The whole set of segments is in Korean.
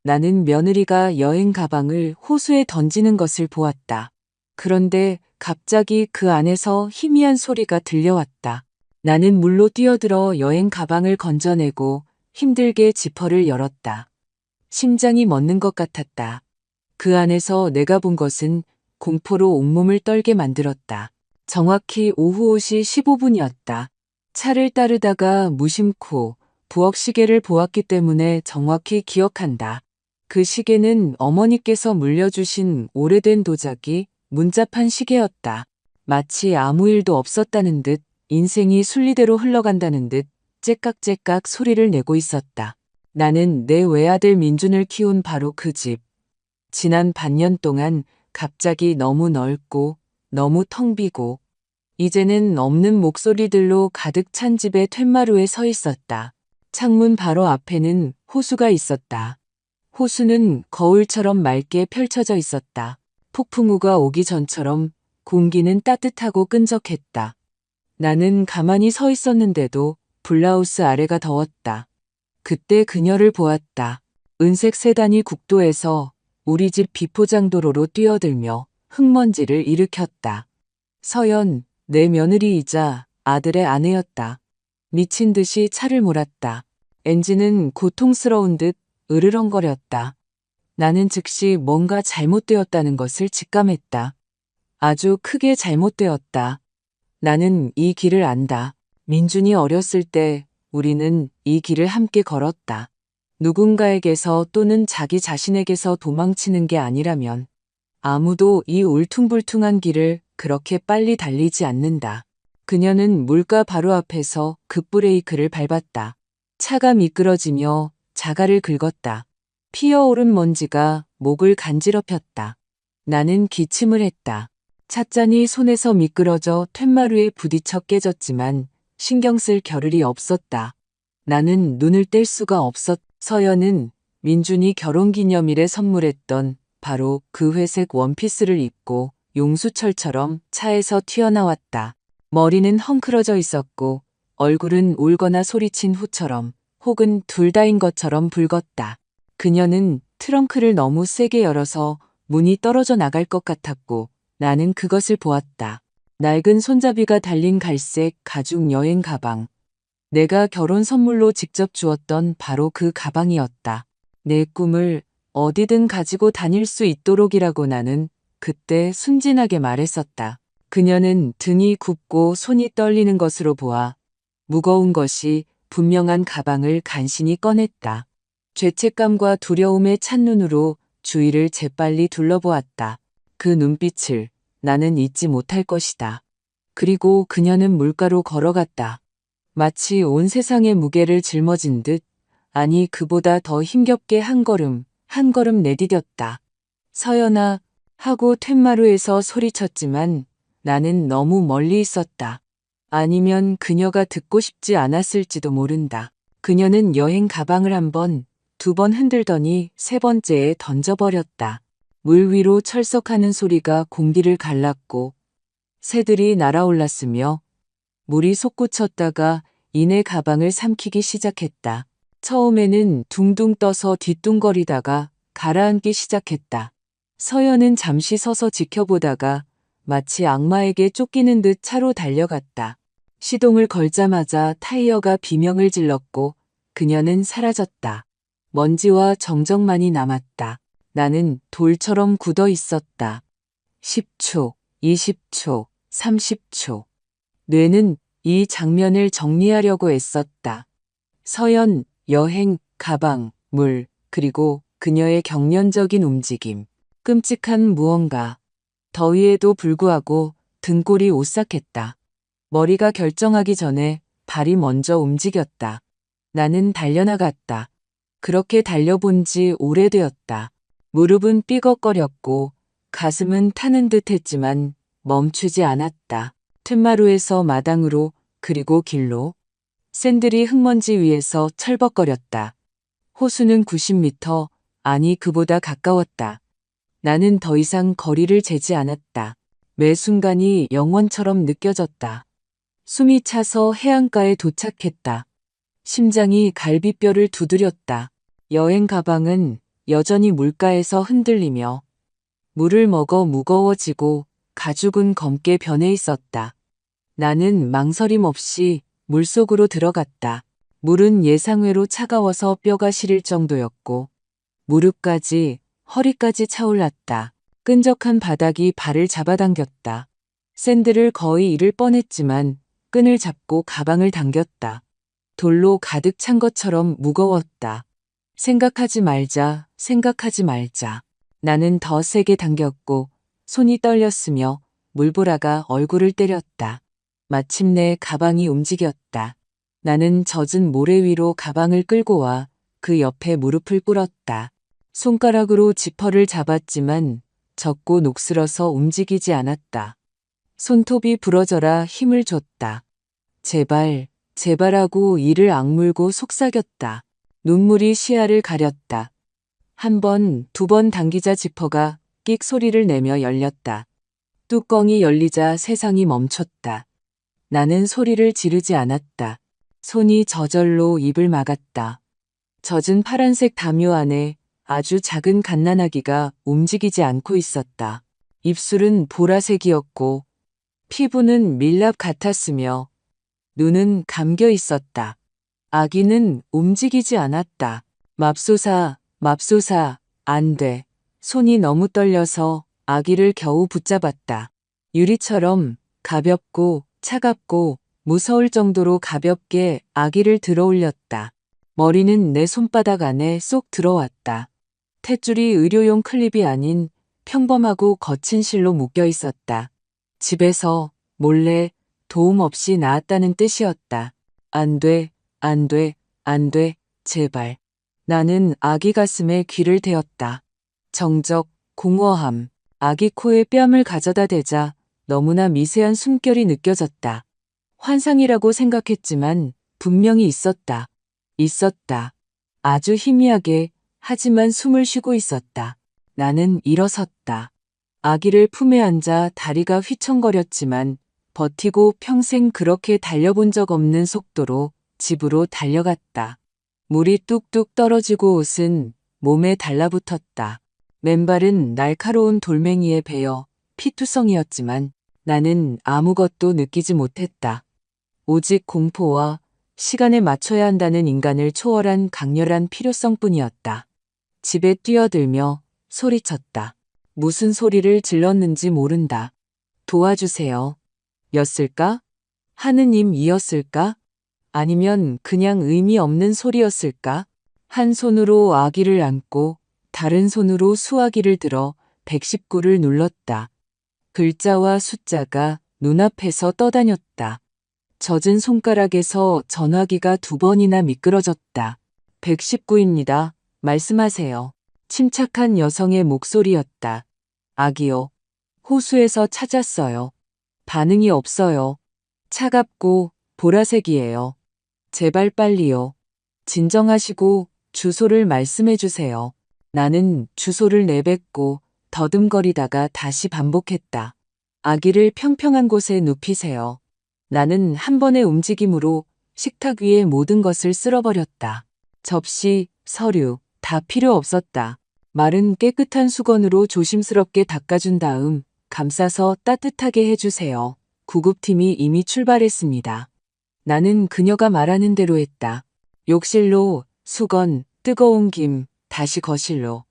나는 며느리가 여행 가방을 호수에 던지는 것을 보았다. 그런데 갑자기 그 안에서 희미한 소리가 들려왔다. 나는 물로 뛰어들어 여행 가방을 건져내고 힘들게 지퍼를 열었다. 심장이 멎는 것 같았다. 그 안에서 내가 본 것은 공포로 온몸을 떨게 만들었다. 정확히 오후 5시 15분이었다. 차를 따르다가 무심코 부엌 시계를 보았기 때문에 정확히 기억한다. 그 시계는 어머니께서 물려주신 오래된 도자기 문자판 시계였다. 마치 아무 일도 없었다는 듯 인생이 순리대로 흘러간다는 듯 째깍째깍 소리를 내고 있었다. 나는 내 외아들 민준을 키운 바로 그 집. 지난 반년 동안 갑자기 너무 넓고 너무 텅 비고 이제는 없는 목소리들로 가득 찬 집의 툇마루에 서 있었다. 창문 바로 앞에는 호수가 있었다. 호수는 거울처럼 맑게 펼쳐져 있었다. 폭풍우가 오기 전처럼 공기는 따뜻하고 끈적했다. 나는 가만히 서 있었는데도 블라우스 아래가 더웠다. 그때 그녀를 보았다. 은색 세단이 국도에서 우리 집 비포장도로로 뛰어들며 흙먼지를 일으켰다. 서연, 내 며느리이자 아들의 아내였다. 미친 듯이 차를 몰았다. 엔진은 고통스러운 듯 으르렁거렸다. 나는 즉시 뭔가 잘못되었다는 것을 직감했다. 아주 크게 잘못되었다. 나는 이 길을 안다. 민준이 어렸을 때 우리는 이 길을 함께 걸었다. 누군가에게서 또는 자기 자신에게서 도망치는 게 아니라면 아무도 이 울퉁불퉁한 길을 그렇게 빨리 달리지 않는다. 그녀는 물가 바로 앞에서 급브레이크를 밟았다. 차가 미끄러지며 자갈을 긁었다. 피어오른 먼지가 목을 간지럽혔다. 나는 기침을 했다. 찻잔이 손에서 미끄러져 툇마루에 부딪혀 깨졌지만 신경 쓸 겨를이 없었다. 나는 눈을 뗄 수가 없었. 서연은 민준이 결혼기념일에 선물했던 바로 그 회색 원피스를 입고 용수철처럼 차에서 튀어나왔다. 머리는 헝클어져 있었고 얼굴은 울거나 소리친 후처럼 혹은 둘 다인 것처럼 붉었다. 그녀는 트렁크를 너무 세게 열어서 문이 떨어져 나갈 것 같았고 나는 그것을 보았다. 낡은 손잡이가 달린 갈색 가죽 여행 가방. 내가 결혼 선물로 직접 주었던 바로 그 가방이었다. 내 꿈을 어디든 가지고 다닐 수 있도록이라고 나는 그때 순진하게 말했었다. 그녀는 등이 굽고 손이 떨리는 것으로 보아 무거운 것이 분명한 가방을 간신히 꺼냈다. 죄책감과 두려움에 찬 눈으로 주위를 재빨리 둘러보았다. 그 눈빛을 나는 잊지 못할 것이다. 그리고 그녀는 물가로 걸어갔다. 마치 온 세상의 무게를 짊어진 듯, 아니 그보다 더 힘겹게 한 걸음 내디뎠다. 서연아 하고 툇마루에서 소리쳤지만 나는 너무 멀리 있었다. 아니면 그녀가 듣고 싶지 않았을지도 모른다. 그녀는 여행 가방을 한 번, 두 번 흔들더니 세 번째에 던져버렸다. 물 위로 철썩하는 소리가 공기를 갈랐고 새들이 날아올랐으며 물이 솟구쳤다가 이내 가방을 삼키기 시작했다. 처음에는 둥둥 떠서 뒤뚱거리다가 가라앉기 시작했다. 서연은 잠시 서서 지켜보다가 마치 악마에게 쫓기는 듯 차로 달려갔다. 시동을 걸자마자 타이어가 비명을 질렀고 그녀는 사라졌다. 먼지와 정적만이 남았다. 나는 돌처럼 굳어 있었다. 10초, 20초, 30초. 뇌는 이 장면을 정리하려고 애썼다. 서연, 여행, 가방, 물, 그리고 그녀의 경련적인 움직임. 끔찍한 무언가. 더위에도 불구하고 등골이 오싹했다. 머리가 결정하기 전에 발이 먼저 움직였다. 나는 달려나갔다. 그렇게 달려본 지 오래되었다. 무릎은 삐걱거렸고 가슴은 타는 듯 했지만 멈추지 않았다. 툇마루에서 마당으로 그리고 길로 샌들이 흙먼지 위에서 철벅거렸다. 호수는 90m, 아니 그보다 가까웠다. 나는 더 이상 거리를 재지 않았다. 매 순간이 영원처럼 느껴졌다. 숨이 차서 해안가에 도착했다. 심장이 갈비뼈를 두드렸다. 여행 가방은 여전히 물가에서 흔들리며 물을 먹어 무거워지고 가죽은 검게 변해 있었다. 나는 망설임 없이 물속으로 들어갔다. 물은 예상외로 차가워서 뼈가 시릴 정도였고 무릎까지 허리까지 차올랐다. 끈적한 바닥이 발을 잡아당겼다. 샌들을 거의 잃을 뻔했지만 끈을 잡고 가방을 당겼다. 돌로 가득 찬 것처럼 무거웠다. 생각하지 말자, 생각하지 말자. 나는 더 세게 당겼고 손이 떨렸으며 물보라가 얼굴을 때렸다. 마침내 가방이 움직였다. 나는 젖은 모래 위로 가방을 끌고 와 그 옆에 무릎을 꿇었다. 손가락으로 지퍼를 잡았지만 젖고 녹슬어서 움직이지 않았다. 손톱이 부러져라 힘을 줬다. 제발, 제발하고 이를 악물고 속삭였다. 눈물이 시야를 가렸다. 한 번, 두 번 당기자 지퍼가 끽 소리를 내며 열렸다. 뚜껑이 열리자 세상이 멈췄다. 나는 소리를 지르지 않았다. 손이 저절로 입을 막았다. 젖은 파란색 담요 안에 아주 작은 갓난아기가 움직이지 않고 있었다. 입술은 보라색이었고 피부는 밀랍 같았으며 눈은 감겨 있었다. 아기는 움직이지 않았다. 맙소사, 맙소사, 안 돼. 손이 너무 떨려서 아기를 겨우 붙잡았다. 유리처럼 가볍고 차갑고 무서울 정도로 가볍게 아기를 들어올렸다. 머리는 내 손바닥 안에 쏙 들어왔다. 탯줄이 의료용 클립이 아닌 평범하고 거친 실로 묶여 있었다. 집에서 몰래 도움 없이 낳았다는 뜻이었다. 안 돼, 안 돼, 안 돼, 제발. 나는 아기 가슴에 귀를 대었다. 정적, 공허함, 아기 코에 뺨을 가져다 대자 너무나 미세한 숨결이 느껴졌다. 환상이라고 생각했지만 분명히 있었다. 있었다. 아주 희미하게 하지만 숨을 쉬고 있었다. 나는 일어섰다. 아기를 품에 안자 다리가 휘청거렸지만 버티고 평생 그렇게 달려본 적 없는 속도로 집으로 달려갔다. 물이 뚝뚝 떨어지고 옷은 몸에 달라붙었다. 맨발은 날카로운 돌멩이에 베어 피투성이었지만 나는 아무것도 느끼지 못했다. 오직 공포와 시간에 맞춰야 한다는 인간을 초월한 강렬한 필요성뿐이었다. 집에 뛰어들며 소리쳤다. 무슨 소리를 질렀는지 모른다. 도와주세요. 였을까? 하느님이었을까? 아니면 그냥 의미 없는 소리였을까? 한 손으로 아기를 안고 다른 손으로 수화기를 들어 119를 눌렀다. 글자와 숫자가 눈앞에서 떠다녔다. 젖은 손가락에서 전화기가 2번이나 미끄러졌다. 119입니다. 말씀하세요. 침착한 여성의 목소리였다. 아기요. 호수에서 찾았어요. 반응이 없어요. 차갑고 보라색이에요. 제발 빨리요. 진정하시고 주소를 말씀해 주세요. 나는 주소를 내뱉고 더듬거리다가 다시 반복했다. 아기를 평평한 곳에 눕히세요. 나는 한 번의 움직임으로 식탁 위의 모든 것을 쓸어버렸다. 접시, 서류, 다 필요 없었다. 마른 깨끗한 수건으로 조심스럽게 닦아준 다음 감싸서 따뜻하게 해주세요. 구급팀이 이미 출발했습니다. 나는 그녀가 말하는 대로 했다. 욕실로, 수건, 뜨거운 김, 다시 거실로.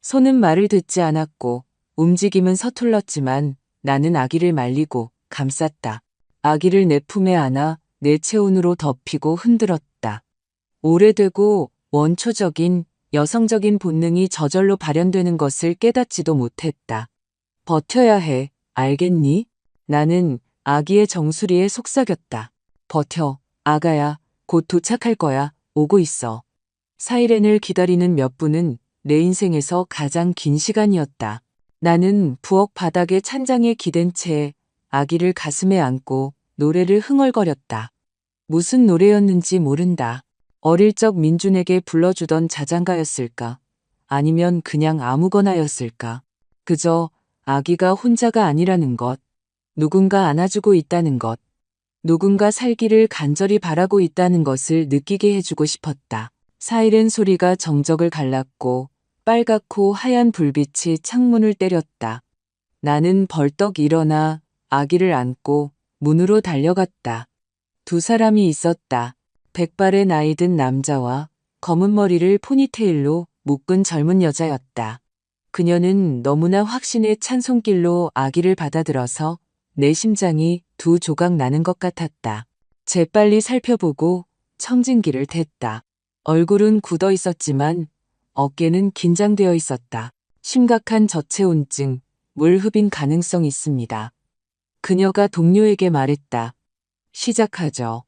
손은 말을 듣지 않았고 움직임은 서툴렀지만 나는 아기를 말리고 감쌌다. 아기를 내 품에 안아 내 체온으로 덮이고 흔들었다. 오래되고 원초적인 여성적인 본능이 저절로 발현되는 것을 깨닫지도 못했다. 버텨야 해, 알겠니? 나는 아기의 정수리에 속삭였다. 버텨, 아가야, 곧 도착할 거야, 오고 있어. 사이렌을 기다리는 몇 분은 내 인생에서 가장 긴 시간이었다. 나는 부엌 바닥에 찬장에 기댄 채 아기를 가슴에 안고 노래를 흥얼거렸다. 무슨 노래였는지 모른다. 어릴 적 민준에게 불러주던 자장가였을까? 아니면 그냥 아무거나였을까? 그저 아기가 혼자가 아니라는 것, 누군가 안아주고 있다는 것, 누군가 살기를 간절히 바라고 있다는 것을 느끼게 해주고 싶었다. 사이렌 소리가 정적을 갈랐고 빨갛고 하얀 불빛이 창문을 때렸다. 나는 벌떡 일어나 아기를 안고 문으로 달려갔다. 두 사람이 있었다. 백발의 나이 든 남자와 검은 머리를 포니테일로 묶은 젊은 여자였다. 그녀는 너무나 확신에 찬 손길로 아기를 받아들어서 내 심장이 두 조각 나는 것 같았다. 재빨리 살펴보고 청진기를 댔다. 얼굴은 굳어 있었지만 어깨는 긴장되어 있었다. 심각한 저체온증, 물흡인 가능성이 있습니다. 그녀가 동료에게 말했다. 시작하죠.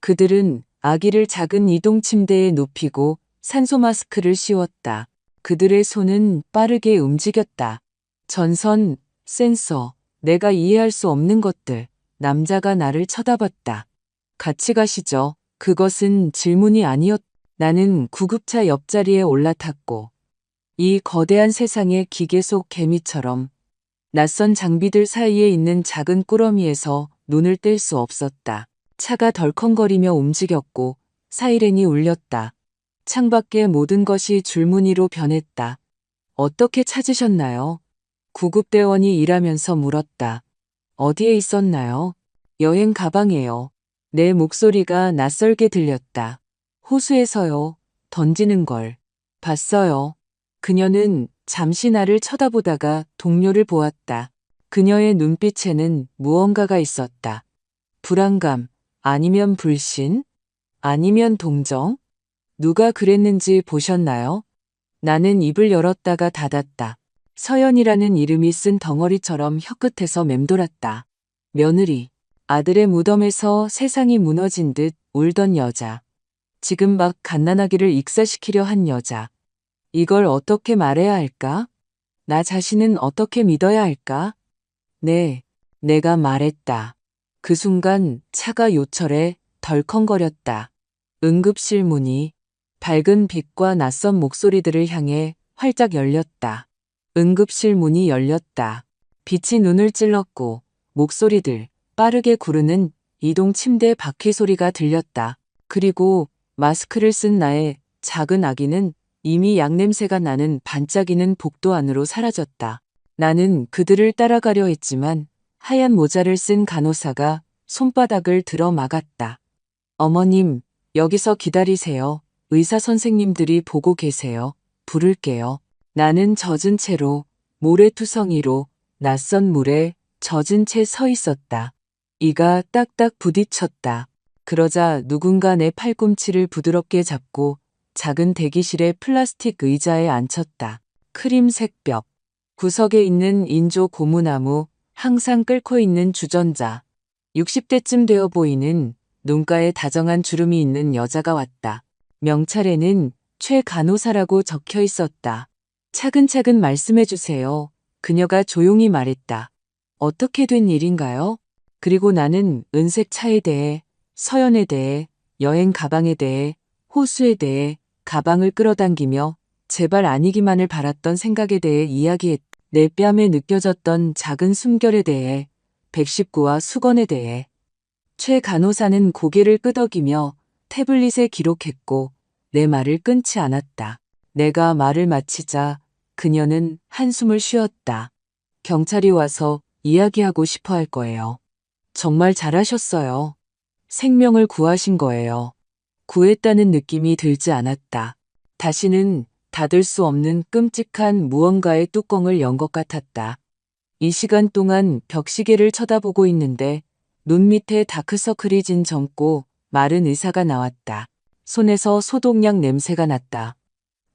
그들은 아기를 작은 이동 침대에 눕히고 산소 마스크를 씌웠다. 그들의 손은 빠르게 움직였다. 전선, 센서, 내가 이해할 수 없는 것들. 남자가 나를 쳐다봤다. 같이 가시죠. 그것은 질문이 아니었다. 나는 구급차 옆자리에 올라탔고 이 거대한 세상의 기계 속 개미처럼 낯선 장비들 사이에 있는 작은 꾸러미에서 눈을 뗄 수 없었다. 차가 덜컹거리며 움직였고 사이렌이 울렸다. 창밖의 모든 것이 줄무늬로 변했다. 어떻게 찾으셨나요? 구급대원이 일하면서 물었다. 어디에 있었나요? 여행 가방에요. 내 목소리가 낯설게 들렸다. 호수에서요. 던지는 걸 봤어요. 그녀는 잠시 나를 쳐다보다가 동료를 보았다. 그녀의 눈빛에는 무언가가 있었다. 불안감, 아니면 불신, 아니면 동정? 누가 그랬는지 보셨나요? 나는 입을 열었다가 닫았다. 서연이라는 이름이 쓴 덩어리처럼 혀끝에서 맴돌았다. 며느리, 아들의 무덤에서 세상이 무너진 듯 울던 여자. 지금 막 갓난아기를 익사시키려 한 여자. 이걸 어떻게 말해야 할까? 나 자신은 어떻게 믿어야 할까? 네, 내가 말했다. 그 순간 차가 요철에 덜컹거렸다. 응급실 문이 밝은 빛과 낯선 목소리들을 향해 활짝 열렸다. 응급실 문이 열렸다. 빛이 눈을 찔렀고 목소리들, 빠르게 구르는 이동 침대 바퀴 소리가 들렸다. 그리고 마스크를 쓴 나의 작은 아기는 이미 약냄새가 나는 반짝이는 복도 안으로 사라졌다. 나는 그들을 따라가려 했지만 하얀 모자를 쓴 간호사가 손바닥을 들어 막았다. 어머님, 여기서 기다리세요. 의사 선생님들이 보고 계세요. 부를게요. 나는 젖은 채로 모래투성이로 낯선 물에 젖은 채 서 있었다. 이가 딱딱 부딪혔다. 그러자 누군가 내 팔꿈치를 부드럽게 잡고 작은 대기실의 플라스틱 의자에 앉혔다. 크림색 벽, 구석에 있는 인조 고무나무, 항상 끓고 있는 주전자, 60대쯤 되어 보이는 눈가에 다정한 주름이 있는 여자가 왔다. 명찰에는 최 간호사라고 적혀 있었다. 차근차근 말씀해 주세요. 그녀가 조용히 말했다. 어떻게 된 일인가요? 그리고 나는 은색 차에 대해, 서연에 대해, 여행 가방에 대해, 호수에 대해 가방을 끌어당기며 제발 아니기만을 바랐던 생각에 대해 이야기했다. 내 뺨에 느껴졌던 작은 숨결에 대해, 119와 수건에 대해. 최 간호사는 고개를 끄덕이며 태블릿에 기록했고 내 말을 끊지 않았다. 내가 말을 마치자 그녀는 한숨을 쉬었다. 경찰이 와서 이야기하고 싶어 할 거예요. 정말 잘하셨어요. 생명을 구하신 거예요. 구했다는 느낌이 들지 않았다. 다시는 닫을 수 없는 끔찍한 무언가의 뚜껑을 연 것 같았다. 이 시간 동안 벽시계를 쳐다보고 있는데 눈 밑에 다크서클이 진 젊고 마른 의사가 나왔다. 손에서 소독약 냄새가 났다.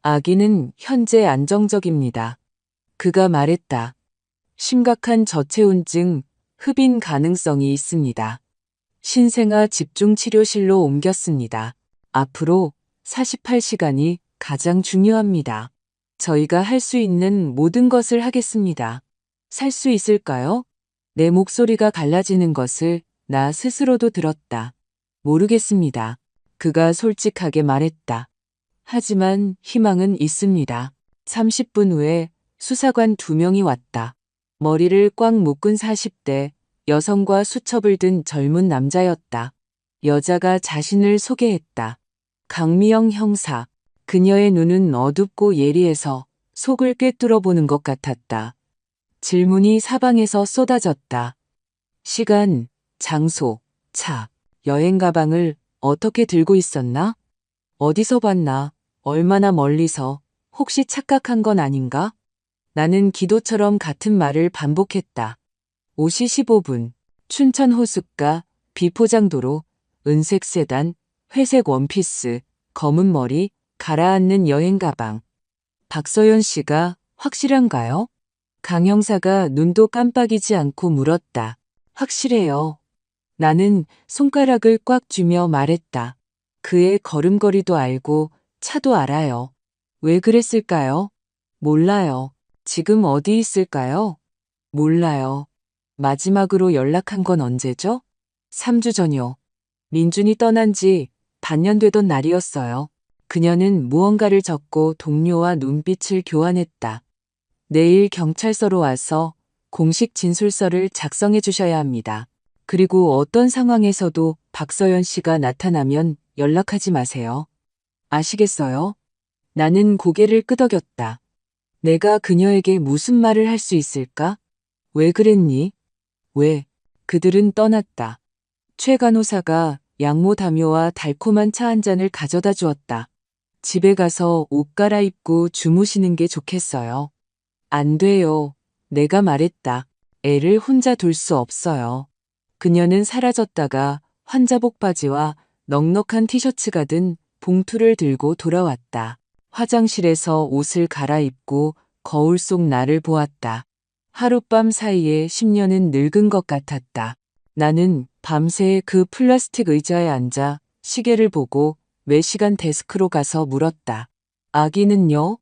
아기는 현재 안정적입니다. 그가 말했다. 심각한 저체온증, 흡인 가능성이 있습니다. 신생아 집중치료실로 옮겼습니다. 앞으로 48시간이 가장 중요합니다. 저희가 할 수 있는 모든 것을 하겠습니다. 살 수 있을까요? 내 목소리가 갈라지는 것을 나 스스로도 들었다. 모르겠습니다. 그가 솔직하게 말했다. 하지만 희망은 있습니다. 30분 후에 수사관 2명이 왔다. 머리를 꽉 묶은 40대 여성과 수첩을 든 젊은 남자였다. 여자가 자신을 소개했다. 강미영 형사. 그녀의 눈은 어둡고 예리해서 속을 꿰뚫어 보는 것 같았다. 질문이 사방에서 쏟아졌다. 시간, 장소, 차, 여행 가방을 어떻게 들고 있었나? 어디서 봤나? 얼마나 멀리서? 혹시 착각한 건 아닌가? 나는 기도처럼 같은 말을 반복했다. 5시 15분, 춘천 호숫가, 비포장도로, 은색 세단, 회색 원피스, 검은 머리, 가라앉는 여행 가방. 박서연 씨가 확실한가요? 강 형사가 눈도 깜빡이지 않고 물었다. 확실해요. 나는 손가락을 꽉 쥐며 말했다. 그의 걸음걸이도 알고 차도 알아요. 왜 그랬을까요? 몰라요. 지금 어디 있을까요? 몰라요. 마지막으로 연락한 건 언제죠? 3주 전요. 민준이 떠난 지 반년 되던 날이었어요. 그녀는 무언가를 적고 동료와 눈빛을 교환했다. 내일 경찰서로 와서 공식 진술서를 작성해 주셔야 합니다. 그리고 어떤 상황에서도 박서연 씨가 나타나면 연락하지 마세요. 아시겠어요? 나는 고개를 끄덕였다. 내가 그녀에게 무슨 말을 할 수 있을까? 왜 그랬니? 왜? 그들은 떠났다. 최 간호사가 양모 담요와 달콤한 차 한 잔을 가져다 주었다. 집에 가서 옷 갈아입고 주무시는 게 좋겠어요. 안 돼요. 내가 말했다. 애를 혼자 둘 수 없어요. 그녀는 사라졌다가 환자복 바지와 넉넉한 티셔츠가 든 봉투를 들고 돌아왔다. 화장실에서 옷을 갈아입고 거울 속 나를 보았다. 하룻밤 사이에 10년은 늙은 것 같았다. 나는 밤새 그 플라스틱 의자에 앉아 시계를 보고 매시간 데스크로 가서 물었다. 아기는요?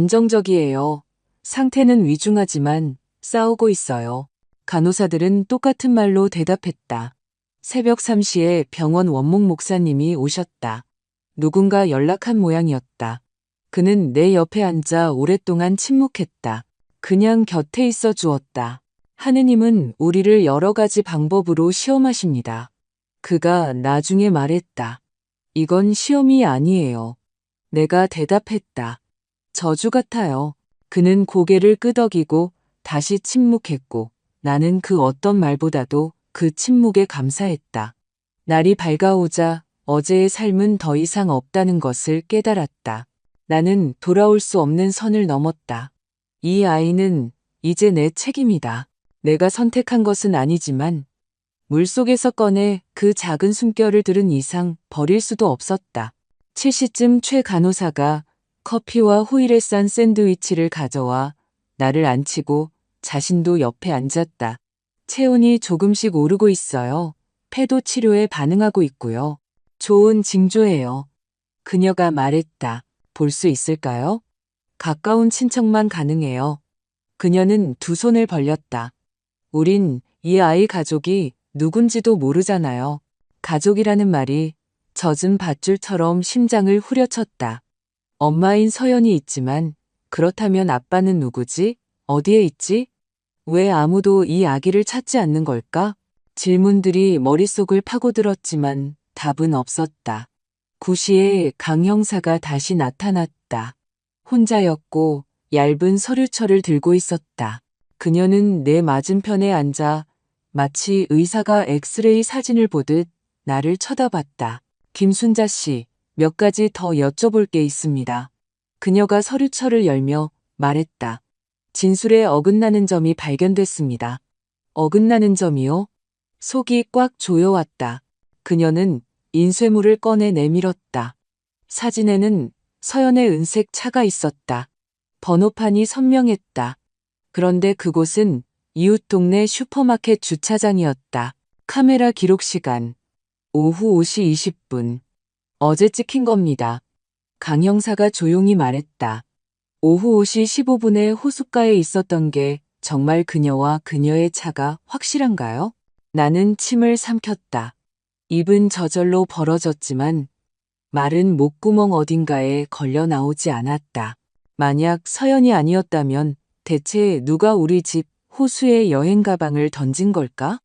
안정적이에요. 상태는 위중하지만 싸우고 있어요. 간호사들은 똑같은 말로 대답했다. 새벽 3시에 병원 원목 목사님이 오셨다. 누군가 연락한 모양이었다. 그는 내 옆에 앉아 오랫동안 침묵했다. 그냥 곁에 있어 주었다. 하느님은 우리를 여러 가지 방법으로 시험하십니다. 그가 나중에 말했다. 이건 시험이 아니에요. 내가 대답했다. 저주 같아요. 그는 고개를 끄덕이고 다시 침묵했고 나는 그 어떤 말보다도 그 침묵에 감사했다. 날이 밝아오자 어제의 삶은 더 이상 없다는 것을 깨달았다. 나는 돌아올 수 없는 선을 넘었다. 이 아이는 이제 내 책임이다. 내가 선택한 것은 아니지만 물속에서 꺼내 그 작은 숨결을 들은 이상 버릴 수도 없었다. 7시쯤 최 간호사가 커피와 호일에 싼 샌드위치를 가져와 나를 앉히고 자신도 옆에 앉았다. 체온이 조금씩 오르고 있어요. 폐도 치료에 반응하고 있고요. 좋은 징조예요. 그녀가 말했다. 볼 수 있을까요? 가까운 친척만 가능해요. 그녀는 두 손을 벌렸다. 우린 이 아이 가족이 누군지도 모르잖아요. 가족이라는 말이 젖은 밧줄처럼 심장을 후려쳤다. 엄마인 서연이 있지만 그렇다면 아빠는 누구지? 어디에 있지? 왜 아무도 이 아기를 찾지 않는 걸까? 질문들이 머릿속을 파고들었지만 답은 없었다. 9시에 강 형사가 다시 나타났다. 혼자였고 얇은 서류철을 들고 있었다. 그녀는 내 맞은편에 앉아 마치 의사가 엑스레이 사진을 보듯 나를 쳐다봤다. 김순자 씨, 몇 가지 더 여쭤볼 게 있습니다. 그녀가 서류철을 열며 말했다. 진술에 어긋나는 점이 발견됐습니다. 어긋나는 점이요? 속이 꽉 조여왔다. 그녀는 인쇄물을 꺼내 내밀었다. 사진에는 서연의 은색 차가 있었다. 번호판이 선명했다. 그런데 그곳은 이웃 동네 슈퍼마켓 주차장이었다. 카메라 기록 시간 오후 5시 20분. 어제 찍힌 겁니다. 강 형사가 조용히 말했다. 오후 5시 15분에 호숫가에 있었던 게 정말 그녀와 그녀의 차가 확실한가요? 나는 침을 삼켰다. 입은 저절로 벌어졌지만 말은 목구멍 어딘가에 걸려 나오지 않았다. 만약 서연이 아니었다면 대체 누가 우리 집 호수에 여행 가방을 던진 걸까?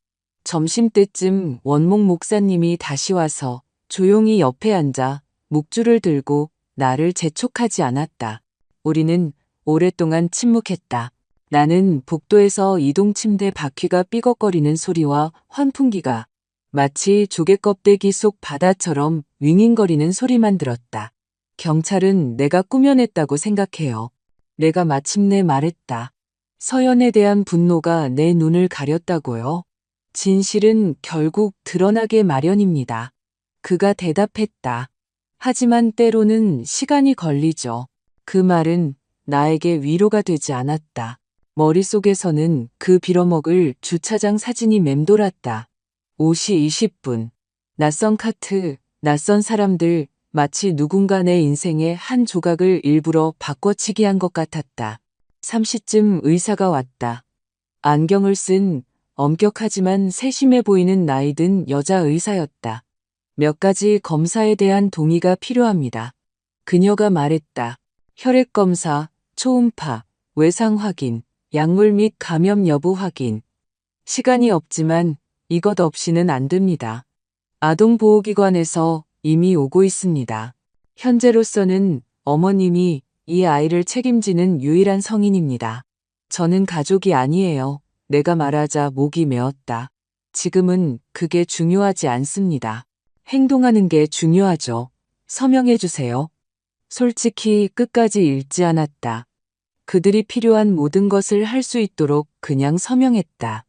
점심때쯤 원목 목사님이 다시 와서 조용히 옆에 앉아 묵주를 들고 나를 재촉하지 않았다. 우리는 오랫동안 침묵했다. 나는 복도에서 이동 침대 바퀴가 삐걱거리는 소리와 환풍기가 마치 조개 껍데기 속 바다처럼 윙윙거리는 소리만 들었다. 경찰은 내가 꾸며냈다고 생각해요. 내가 마침내 말했다. 서연에 대한 분노가 내 눈을 가렸다고요. 진실은 결국 드러나게 마련입니다. 그가 대답했다. 하지만 때로는 시간이 걸리죠. 그 말은 나에게 위로가 되지 않았다. 머릿속에서는 그 빌어먹을 주차장 사진이 맴돌았다. 5시 20분. 낯선 카트, 낯선 사람들, 마치 누군가 내 인생의 한 조각을 일부러 바꿔치기 한 것 같았다. 3시쯤 의사가 왔다. 안경을 쓴 엄격하지만 세심해 보이는 나이 든 여자 의사였다. 몇 가지 검사에 대한 동의가 필요합니다. 그녀가 말했다. 혈액 검사, 초음파, 외상 확인, 약물 및 감염 여부 확인. 시간이 없지만 이것 없이는 안 됩니다. 아동보호기관에서 이미 오고 있습니다. 현재로서는 어머님이 이 아이를 책임지는 유일한 성인입니다. 저는 가족이 아니에요. 내가 말하자 목이 메었다. 지금은 그게 중요하지 않습니다. 행동하는 게 중요하죠. 서명해주세요. 솔직히 끝까지 읽지 않았다. 그들이 필요한 모든 것을 할 수 있도록 그냥 서명했다.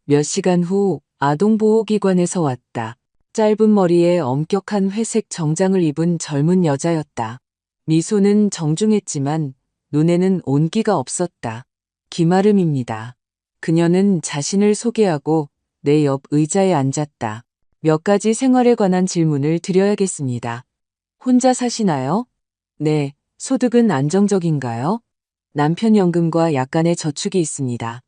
몇 시간 후 아동보호기관에서 왔다. 짧은 머리에 엄격한 회색 정장을 입은 젊은 여자였다. 미소는 정중했지만 눈에는 온기가 없었다. 김아름입니다. 그녀는 자신을 소개하고 내 옆 의자에 앉았다. 몇 가지 생활에 관한 질문을 드려야겠습니다. 혼자 사시나요? 네. 소득은 안정적인가요? 남편 연금과 약간의 저축이 있습니다.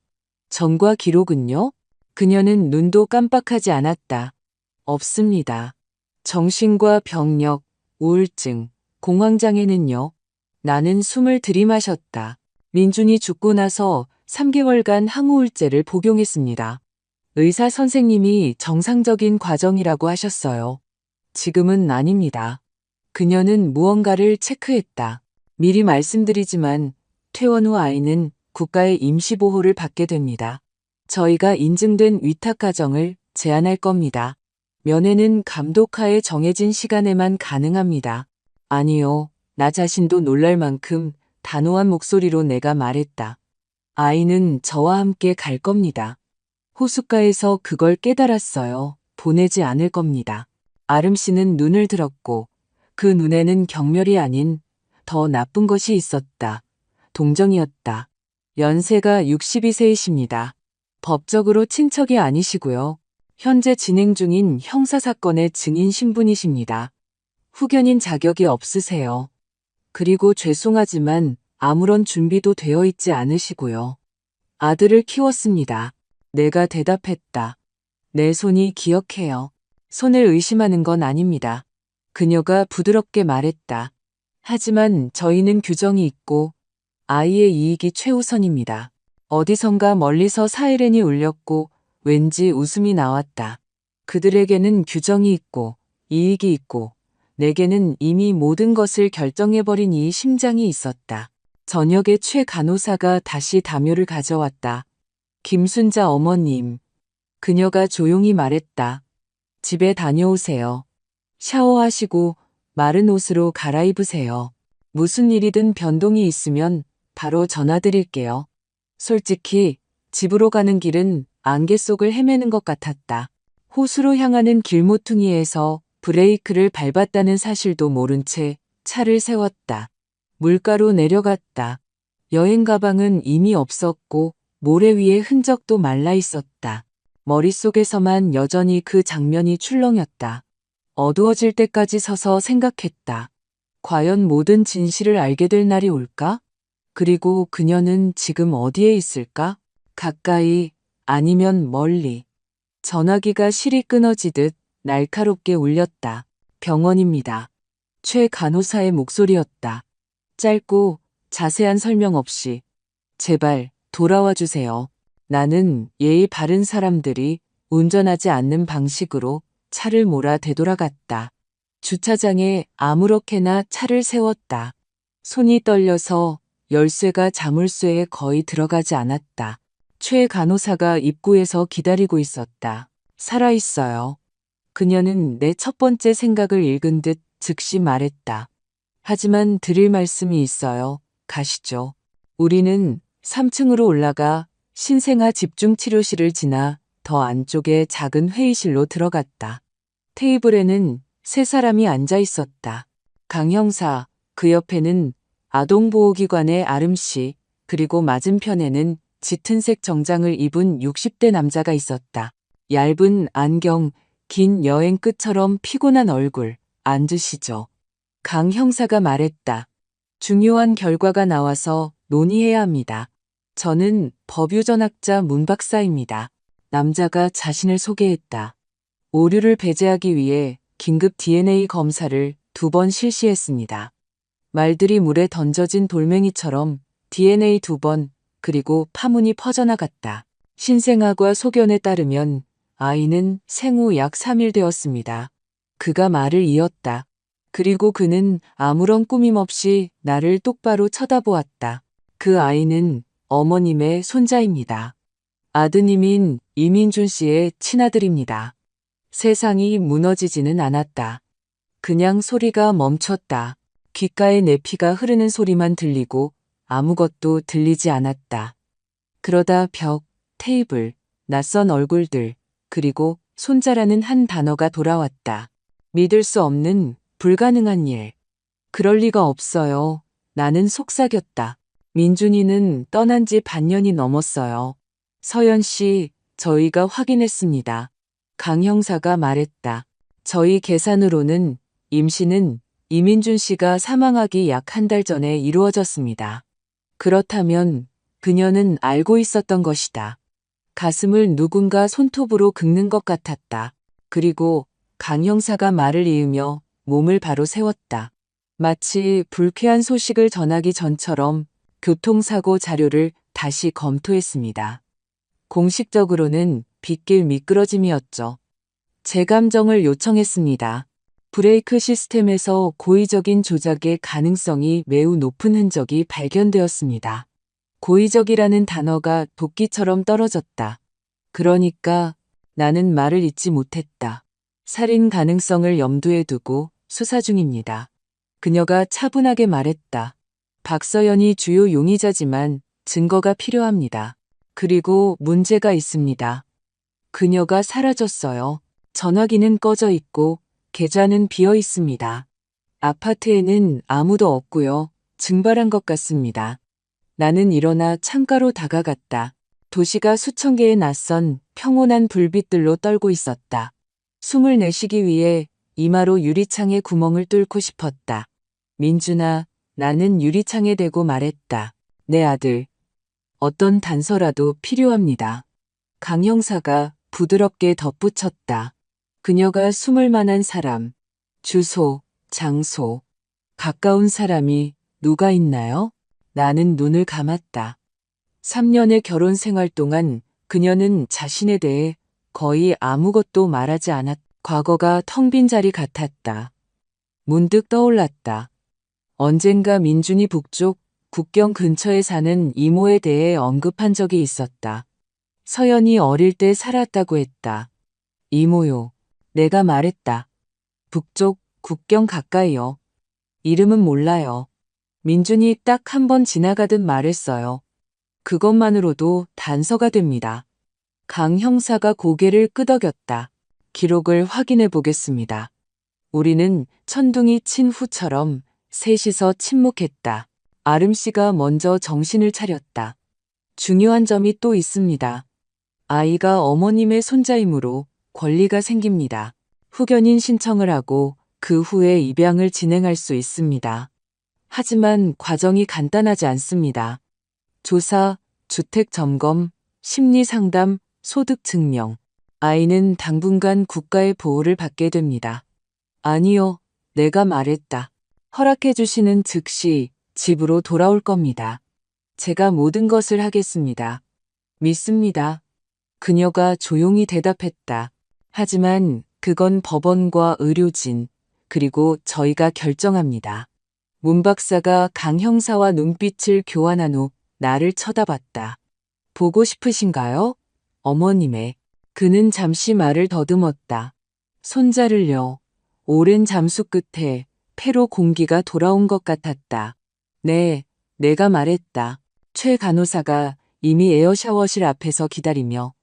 전과 기록은요? 그녀는 눈도 깜빡하지 않았다. 없습니다. 정신과 병력, 우울증, 공황장애는요? 나는 숨을 들이마셨다. 민준이 죽고 나서 3개월간 항우울제를 복용했습니다. 의사 선생님이 정상적인 과정이라고 하셨어요. 지금은 아닙니다. 그녀는 무언가를 체크했다. 미리 말씀드리지만 퇴원 후 아이는 국가의 임시보호를 받게 됩니다. 저희가 인증된 위탁 가정을 제안할 겁니다. 면회는 감독하에 정해진 시간에만 가능합니다. 아니요. 나 자신도 놀랄 만큼 단호한 목소리로 내가 말했다. 아이는 저와 함께 갈 겁니다. 호숫가에서 그걸 깨달았어요. 보내지 않을 겁니다. 아름 씨는 눈을 들었고 그 눈에는 경멸이 아닌 더 나쁜 것이 있었다. 동정이었다. 연세가 62세이십니다. 법적으로 친척이 아니시고요. 현재 진행 중인 형사사건의 증인 신분이십니다. 후견인 자격이 없으세요. 그리고 죄송하지만 아무런 준비도 되어 있지 않으시고요. 아들을 키웠습니다. 내가 대답했다. 내 손이 기억해요. 손을 의심하는 건 아닙니다. 그녀가 부드럽게 말했다. 하지만 저희는 규정이 있고 아이의 이익이 최우선입니다. 어디선가 멀리서 사이렌이 울렸고 왠지 웃음이 나왔다. 그들에게는 규정이 있고 이익이 있고 내게는 이미 모든 것을 결정해버린 이 심장이 있었다. 저녁에 최 간호사가 다시 담요를 가져왔다. 김순자 어머님. 그녀가 조용히 말했다. 집에 다녀오세요. 샤워하시고 마른 옷으로 갈아입으세요. 무슨 일이든 변동이 있으면 바로 전화드릴게요. 솔직히 집으로 가는 길은 안개 속을 헤매는 것 같았다. 호수로 향하는 길모퉁이에서 브레이크를 밟았다는 사실도 모른 채 차를 세웠다. 물가로 내려갔다. 여행 가방은 이미 없었고 모래 위에 흔적도 말라 있었다. 머릿속에서만 여전히 그 장면이 출렁였다. 어두워질 때까지 서서 생각했다. 과연 모든 진실을 알게 될 날이 올까? 그리고 그녀는 지금 어디에 있을까? 가까이 아니면 멀리. 전화기가 실이 끊어지듯 날카롭게 울렸다. 병원입니다. 최 간호사의 목소리였다. 짧고 자세한 설명 없이 제발 돌아와 주세요. 나는 예의 바른 사람들이 운전하지 않는 방식으로 차를 몰아 되돌아갔다. 주차장에 아무렇게나 차를 세웠다. 손이 떨려서 열쇠가 자물쇠에 거의 들어가지 않았다. 최 간호사가 입구에서 기다리고 있었다. 살아있어요. 그녀는 내 첫 번째 생각을 읽은 듯 즉시 말했다. 하지만 드릴 말씀이 있어요. 가시죠. 우리는 3층으로 올라가 신생아 집중치료실을 지나 더 안쪽의 작은 회의실로 들어갔다. 테이블에는 세 사람이 앉아 있었다. 강 형사, 그 옆에는 아동보호기관의 아름 씨, 그리고 맞은편에는 짙은색 정장을 입은 60대 남자가 있었다. 얇은 안경, 긴 여행 끝처럼 피곤한 얼굴, 앉으시죠. 강 형사가 말했다. 중요한 결과가 나와서 논의해야 합니다. 저는 법유전학자 문 박사입니다. 남자가 자신을 소개했다. 오류를 배제하기 위해 긴급 DNA 검사를 2번 실시했습니다. 말들이 물에 던져진 돌멩이처럼 DNA 2번, 그리고 파문이 퍼져나갔다. 신생아과 소견에 따르면 아이는 생후 약 3일 되었습니다. 그가 말을 이었다. 그리고 그는 아무런 꾸밈 없이 나를 똑바로 쳐다보았다. 그 아이는 어머님의 손자입니다. 아드님인 이민준 씨의 친아들입니다. 세상이 무너지지는 않았다. 그냥 소리가 멈췄다. 귓가에 내 피가 흐르는 소리만 들리고 아무것도 들리지 않았다. 그러다 벽, 테이블, 낯선 얼굴들, 그리고 손자라는 한 단어가 돌아왔다. 믿을 수 없는 불가능한 일. 그럴 리가 없어요. 나는 속삭였다. 민준이는 떠난 지 반년이 넘었어요. 서연 씨, 저희가 확인했습니다. 강 형사가 말했다. 저희 계산으로는 임신은 이민준 씨가 사망하기 약 한 달 전에 이루어졌습니다. 그렇다면 그녀는 알고 있었던 것이다. 가슴을 누군가 손톱으로 긁는 것 같았다. 그리고 강 형사가 말을 이으며 몸을 바로 세웠다. 마치 불쾌한 소식을 전하기 전처럼 교통사고 자료를 다시 검토했습니다. 공식적으로는 빗길 미끄러짐이었죠. 재감정을 요청했습니다. 브레이크 시스템에서 고의적인 조작의 가능성이 매우 높은 흔적이 발견되었습니다. 고의적이라는 단어가 도끼처럼 떨어졌다. 그러니까 나는 말을 잇지 못했다. 살인 가능성을 염두에 두고 수사 중입니다. 그녀가 차분하게 말했다. 박서연이 주요 용의자지만 증거가 필요합니다. 그리고 문제가 있습니다. 그녀가 사라졌어요. 전화기는 꺼져 있고 계좌는 비어 있습니다. 아파트에는 아무도 없고요. 증발한 것 같습니다. 나는 일어나 창가로 다가갔다. 도시가 수천 개의 낯선 평온한 불빛들로 떨고 있었다. 숨을 내쉬기 위해 이마로 유리창에 구멍을 뚫고 싶었다. 민준아, 나는 유리창에 대고 말했다. 내 아들. 어떤 단서라도 필요합니다. 강 형사가 부드럽게 덧붙였다. 그녀가 숨을 만한 사람, 주소, 장소, 가까운 사람이 누가 있나요? 나는 눈을 감았다. 3년의 결혼 생활 동안 그녀는 자신에 대해 거의 아무것도 말하지 않았. 과거가 텅 빈 자리 같았다. 문득 떠올랐다. 언젠가 민준이 북쪽 국경 근처에 사는 이모에 대해 언급한 적이 있었다. 서연이 어릴 때 살았다고 했다. 이모요. 내가 말했다. 북쪽 국경 가까이요. 이름은 몰라요. 민준이 딱 한 번 지나가듯 말했어요. 그것만으로도 단서가 됩니다. 강 형사가 고개를 끄덕였다. 기록을 확인해 보겠습니다. 우리는 천둥이 친 후처럼 셋이서 침묵했다. 아름 씨가 먼저 정신을 차렸다. 중요한 점이 또 있습니다. 아이가 어머님의 손자이므로 권리가 생깁니다. 후견인 신청을 하고 그 후에 입양을 진행할 수 있습니다. 하지만 과정이 간단하지 않습니다. 조사, 주택 점검, 심리 상담, 소득 증명. 아이는 당분간 국가의 보호를 받게 됩니다. 아니요, 내가 말했다. 허락해 주시는 즉시 집으로 돌아올 겁니다. 제가 모든 것을 하겠습니다. 믿습니다. 그녀가 조용히 대답했다. 하지만 그건 법원과 의료진, 그리고 저희가 결정합니다. 문 박사가 강 형사와 눈빛을 교환한 후 나를 쳐다봤다. 보고 싶으신가요? 어머님의. 그는 잠시 말을 더듬었다. 손자를요. 오랜 잠수 끝에 폐로 공기가 돌아온 것 같았다. 네, 내가 말했다. 최 간호사가 이미 에어샤워실 앞에서 기다리며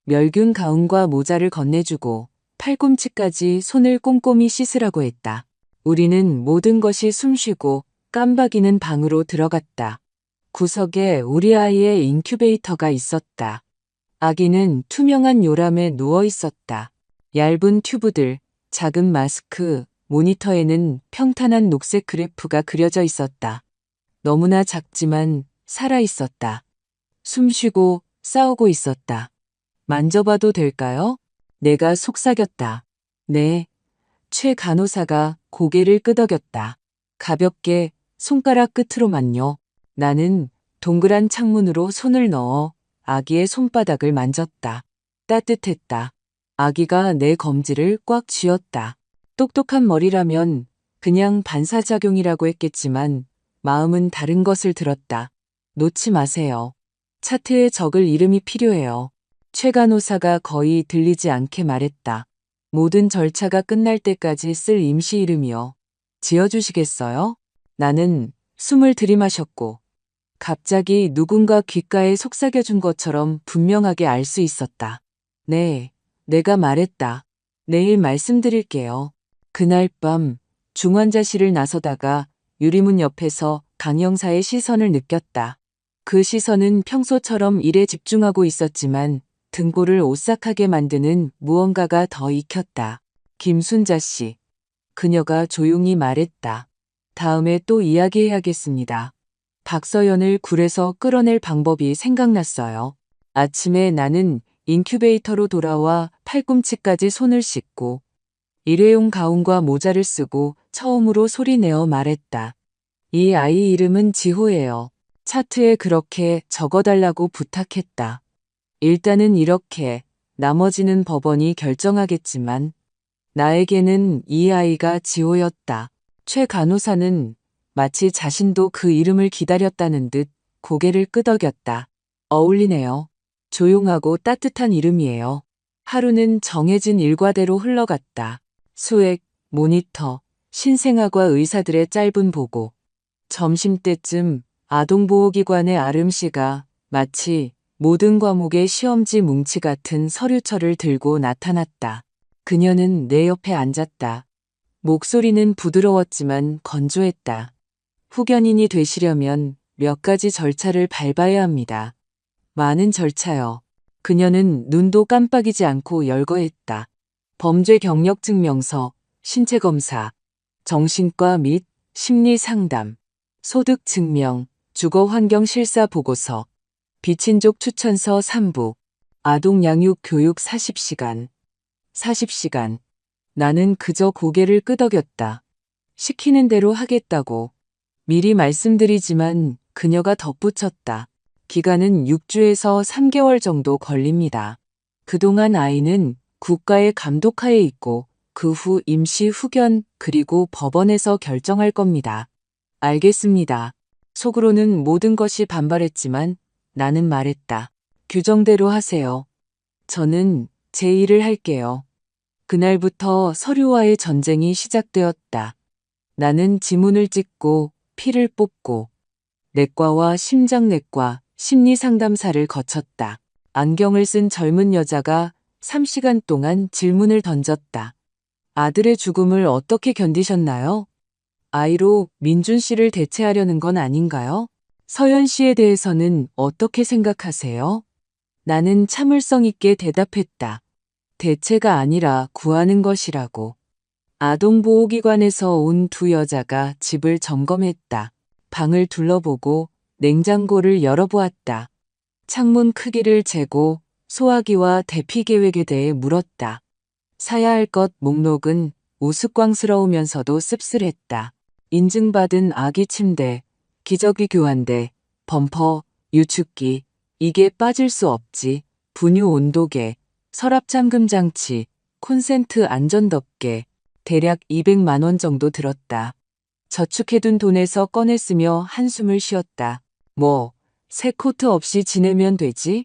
멸균 가운과 모자를 건네주고 팔꿈치까지 손을 꼼꼼히 씻으라고 했다. 우리는 모든 것이 숨쉬고 깜박이는 방으로 들어갔다. 구석에 우리 아이의 인큐베이터가 있었다. 아기는 투명한 요람에 누워 있었다. 얇은 튜브들, 작은 마스크, 모니터에는 평탄한 녹색 그래프가 그려져 있었다. 너무나 작지만 살아 있었다. 숨쉬고 싸우고 있었다. 만져봐도 될까요? 내가 속삭였다. 네. 최 간호사가 고개를 끄덕였다. 가볍게 손가락 끝으로만요. 나는 동그란 창문으로 손을 넣어 아기의 손바닥을 만졌다. 따뜻했다. 아기가 내 검지를 꽉 쥐었다. 똑똑한 머리라면 그냥 반사작용이라고 했겠지만 마음은 다른 것을 들었다. 놓지 마세요. 차트에 적을 이름이 필요해요. 최 간호사가 거의 들리지 않게 말했다. 모든 절차가 끝날 때까지 쓸 임시 이름이요. 지어주시겠어요? 나는 숨을 들이마셨고 갑자기 누군가 귓가에 속삭여준 것처럼 분명하게 알 수 있었다. 네, 내가 말했다. 내일 말씀드릴게요. 그날 밤 중환자실을 나서다가 유리문 옆에서 강 형사의 시선을 느꼈다. 그 시선은 평소처럼 일에 집중하고 있었지만 등골을 오싹하게 만드는 무언가가 더 익혔다. 김순자 씨. 그녀가 조용히 말했다. 다음에 또 이야기해야겠습니다. 박서연을 굴에서 끌어낼 방법이 생각났어요. 아침에 나는 인큐베이터로 돌아와 팔꿈치까지 손을 씻고 일회용 가운과 모자를 쓰고 처음으로 소리내어 말했다. 이 아이 이름은 지호예요. 차트에 그렇게 적어달라고 부탁했다. 일단은 이렇게, 나머지는 법원이 결정하겠지만 나에게는 이 아이가 지호였다. 최 간호사는 마치 자신도 그 이름을 기다렸다는 듯 고개를 끄덕였다. 어울리네요. 조용하고 따뜻한 이름이에요. 하루는 정해진 일과대로 흘러갔다. 수액, 모니터, 신생아과 의사들의 짧은 보고. 점심때쯤 아동보호기관의 아름씨가 마치 모든 과목의 시험지 뭉치 같은 서류철을 들고 나타났다. 그녀는 내 옆에 앉았다. 목소리는 부드러웠지만 건조했다. 후견인이 되시려면 몇 가지 절차를 밟아야 합니다. 많은 절차요. 그녀는 눈도 깜빡이지 않고 열거했다. 범죄 경력 증명서, 신체 검사, 정신과 및 심리 상담, 소득 증명, 주거 환경 실사 보고서, 비친족 추천서 3부, 아동 양육 교육 40시간. 40시간. 나는 그저 고개를 끄덕였다. 시키는 대로 하겠다고. 미리 말씀드리지만 그녀가 덧붙였다. 기간은 6주에서 3개월 정도 걸립니다. 그동안 아이는 국가의 감독하에 있고 그 후 임시 후견 그리고 법원에서 결정할 겁니다. 알겠습니다. 속으로는 모든 것이 반발했지만 나는 말했다. 규정대로 하세요. 저는 제 일을 할게요. 그날부터 서류와의 전쟁이 시작되었다. 나는 지문을 찍고 피를 뽑고 내과와 심장내과, 심리상담사를 거쳤다. 안경을 쓴 젊은 여자가 3시간 동안 질문을 던졌다. 아들의 죽음을 어떻게 견디셨나요? 아이로 민준 씨를 대체하려는 건 아닌가요? 서연 씨에 대해서는 어떻게 생각하세요? 나는 참을성 있게 대답했다. 대체가 아니라 구하는 것이라고. 아동보호기관에서 온 두 여자가 집을 점검했다. 방을 둘러보고 냉장고를 열어보았다. 창문 크기를 재고 소화기와 대피 계획에 대해 물었다. 사야 할 것 목록은 우스꽝스러우면서도 씁쓸했다. 인증받은 아기 침대, 기저귀 교환대, 범퍼, 유축기, 이게 빠질 수 없지. 분유 온도계, 서랍 잠금 장치, 콘센트 안전덮개, 대략 200만 원 정도 들었다. 저축해둔 돈에서 꺼냈으며 한숨을 쉬었다. 뭐, 새 코트 없이 지내면 되지?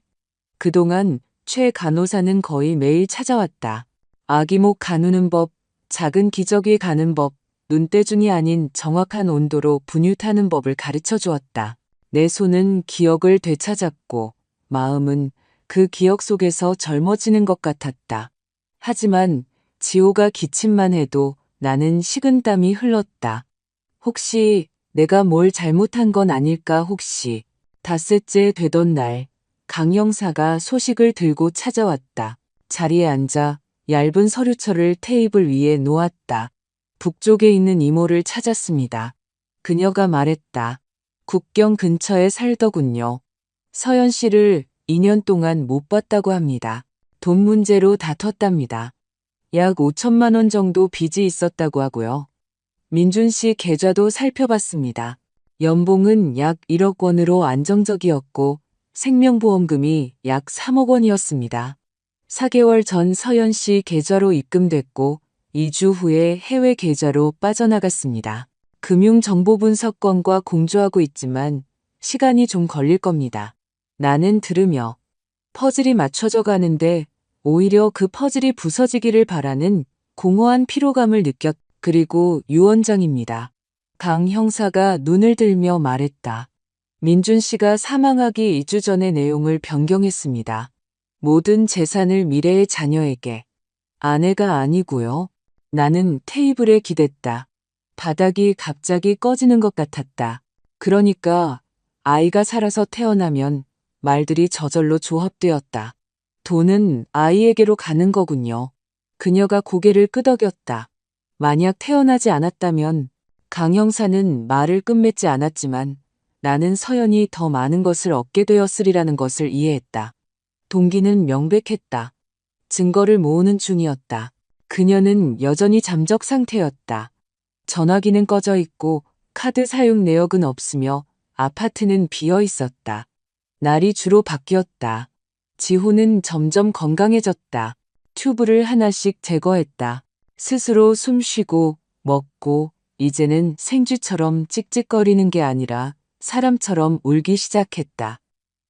그동안 최 간호사는 거의 매일 찾아왔다. 아기목 가누는 법, 작은 기저귀 가는 법, 눈대중이 아닌 정확한 온도로 분유타는 법을 가르쳐 주었다. 내 손은 기억을 되찾았고 마음은 그 기억 속에서 젊어지는 것 같았다. 하지만 지호가 기침만 해도 나는 식은땀이 흘렀다. 혹시 내가 뭘 잘못한 건 아닐까 혹시. 닷새째 되던 날 강 형사가 소식을 들고 찾아왔다. 자리에 앉아 얇은 서류철을 테이블 위에 놓았다. 북쪽에 있는 이모를 찾았습니다. 그녀가 말했다. 국경 근처에 살더군요. 서연 씨를 2년 동안 못 봤다고 합니다. 돈 문제로 다퉜답니다. 약 5천만 원 정도 빚이 있었다고 하고요. 민준 씨 계좌도 살펴봤습니다. 연봉은 약 1억 원으로 안정적이었고 생명보험금이 약 3억 원이었습니다. 4개월 전 서연 씨 계좌로 입금됐고 2주 후에 해외 계좌로 빠져나갔습니다. 금융정보분석건과 공조하고 있지만 시간이 좀 걸릴 겁니다. 나는 들으며 퍼즐이 맞춰져 가는데 오히려 그 퍼즐이 부서지기를 바라는 공허한 피로감을 느꼈. 그리고 유원장입니다. 강 형사가 눈을 들며 말했다. 민준 씨가 사망하기 2주 전의 내용을 변경했습니다. 모든 재산을 미래의 자녀에게. 아내가 아니고요. 나는 테이블에 기댔다. 바닥이 갑자기 꺼지는 것 같았다. 그러니까 아이가 살아서 태어나면 말들이 저절로 조합되었다. 돈은 아이에게로 가는 거군요. 그녀가 고개를 끄덕였다. 만약 태어나지 않았다면 강 형사는 말을 끝맺지 않았지만 나는 서연이 더 많은 것을 얻게 되었으리라는 것을 이해했다. 동기는 명백했다. 증거를 모으는 중이었다. 그녀는 여전히 잠적 상태였다. 전화기는 꺼져 있고 카드 사용 내역은 없으며 아파트는 비어 있었다. 날이 주로 바뀌었다. 지호는 점점 건강해졌다. 튜브를 하나씩 제거했다. 스스로 숨 쉬고 먹고 이제는 생쥐처럼 찍찍거리는 게 아니라 사람처럼 울기 시작했다.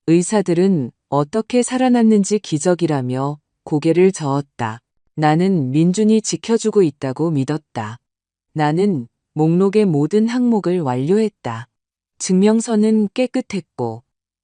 의사들은 어떻게 살아났는지 기적이라며 고개를 저었다. 나는 민준이 지켜주고 있다고 믿었다. 나는 목록의 모든 항목을 완료했다. 증명서는 깨끗했고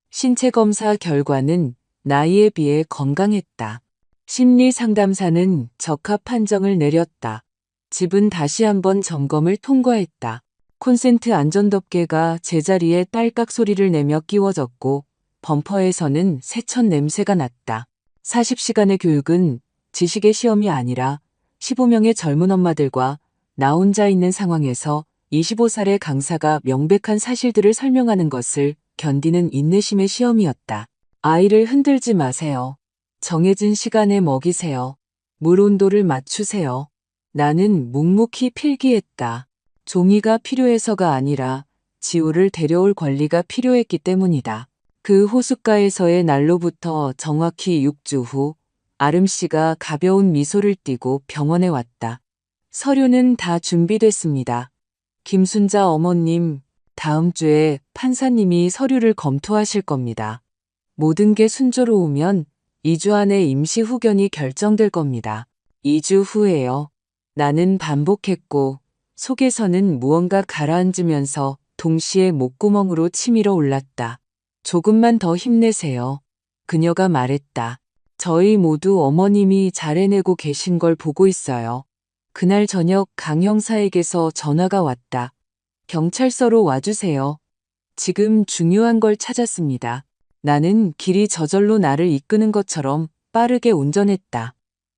신체검사 결과는 나이에 비해 건강했다. 심리상담사는 적합 판정을 내렸다. 집은 다시 한번 점검을 통과했다. 콘센트 안전덮개가 제자리에 딸깍 소리를 내며 끼워졌고 범퍼에서는 세천 냄새가 났다. 40시간의 교육은 지식의 시험이 아니라 15명의 젊은 엄마들과 나 혼자 있는 상황에서 25살의 강사가 명백한 사실들을 설명하는 것을 견디는 인내심의 시험이었다. 아이를 흔들지 마세요. 정해진 시간에 먹이세요. 물 온도를 맞추세요. 나는 묵묵히 필기했다. 종이가 필요해서가 아니라 지호를 데려올 권리가 필요했기 때문이다. 그 호숫가에서의 날로부터 정확히 6주 후 아름 씨가 가벼운 미소를 띠고 병원에 왔다. 서류는 다 준비됐습니다. 김순자 어머님, 다음 주에 판사님이 서류를 검토하실 겁니다. 모든 게 순조로우면 2주 안에 임시 후견이 결정될 겁니다. 2주 후에요. 나는 반복했고 속에서는 무언가 가라앉으면서 동시에 목구멍으로 치밀어 올랐다. 조금만 더 힘내세요. 그녀가 말했다. 저희 모두 어머님이 잘 해내고 계신 걸 보고 있어요. 그날 저녁 강 형사에게서 전화가 왔다. 경찰서로 와주세요. 지금 중요한 걸 찾았습니다. 나는 길이 저절로 나를 이끄는 것처럼 빠르게 운전했다.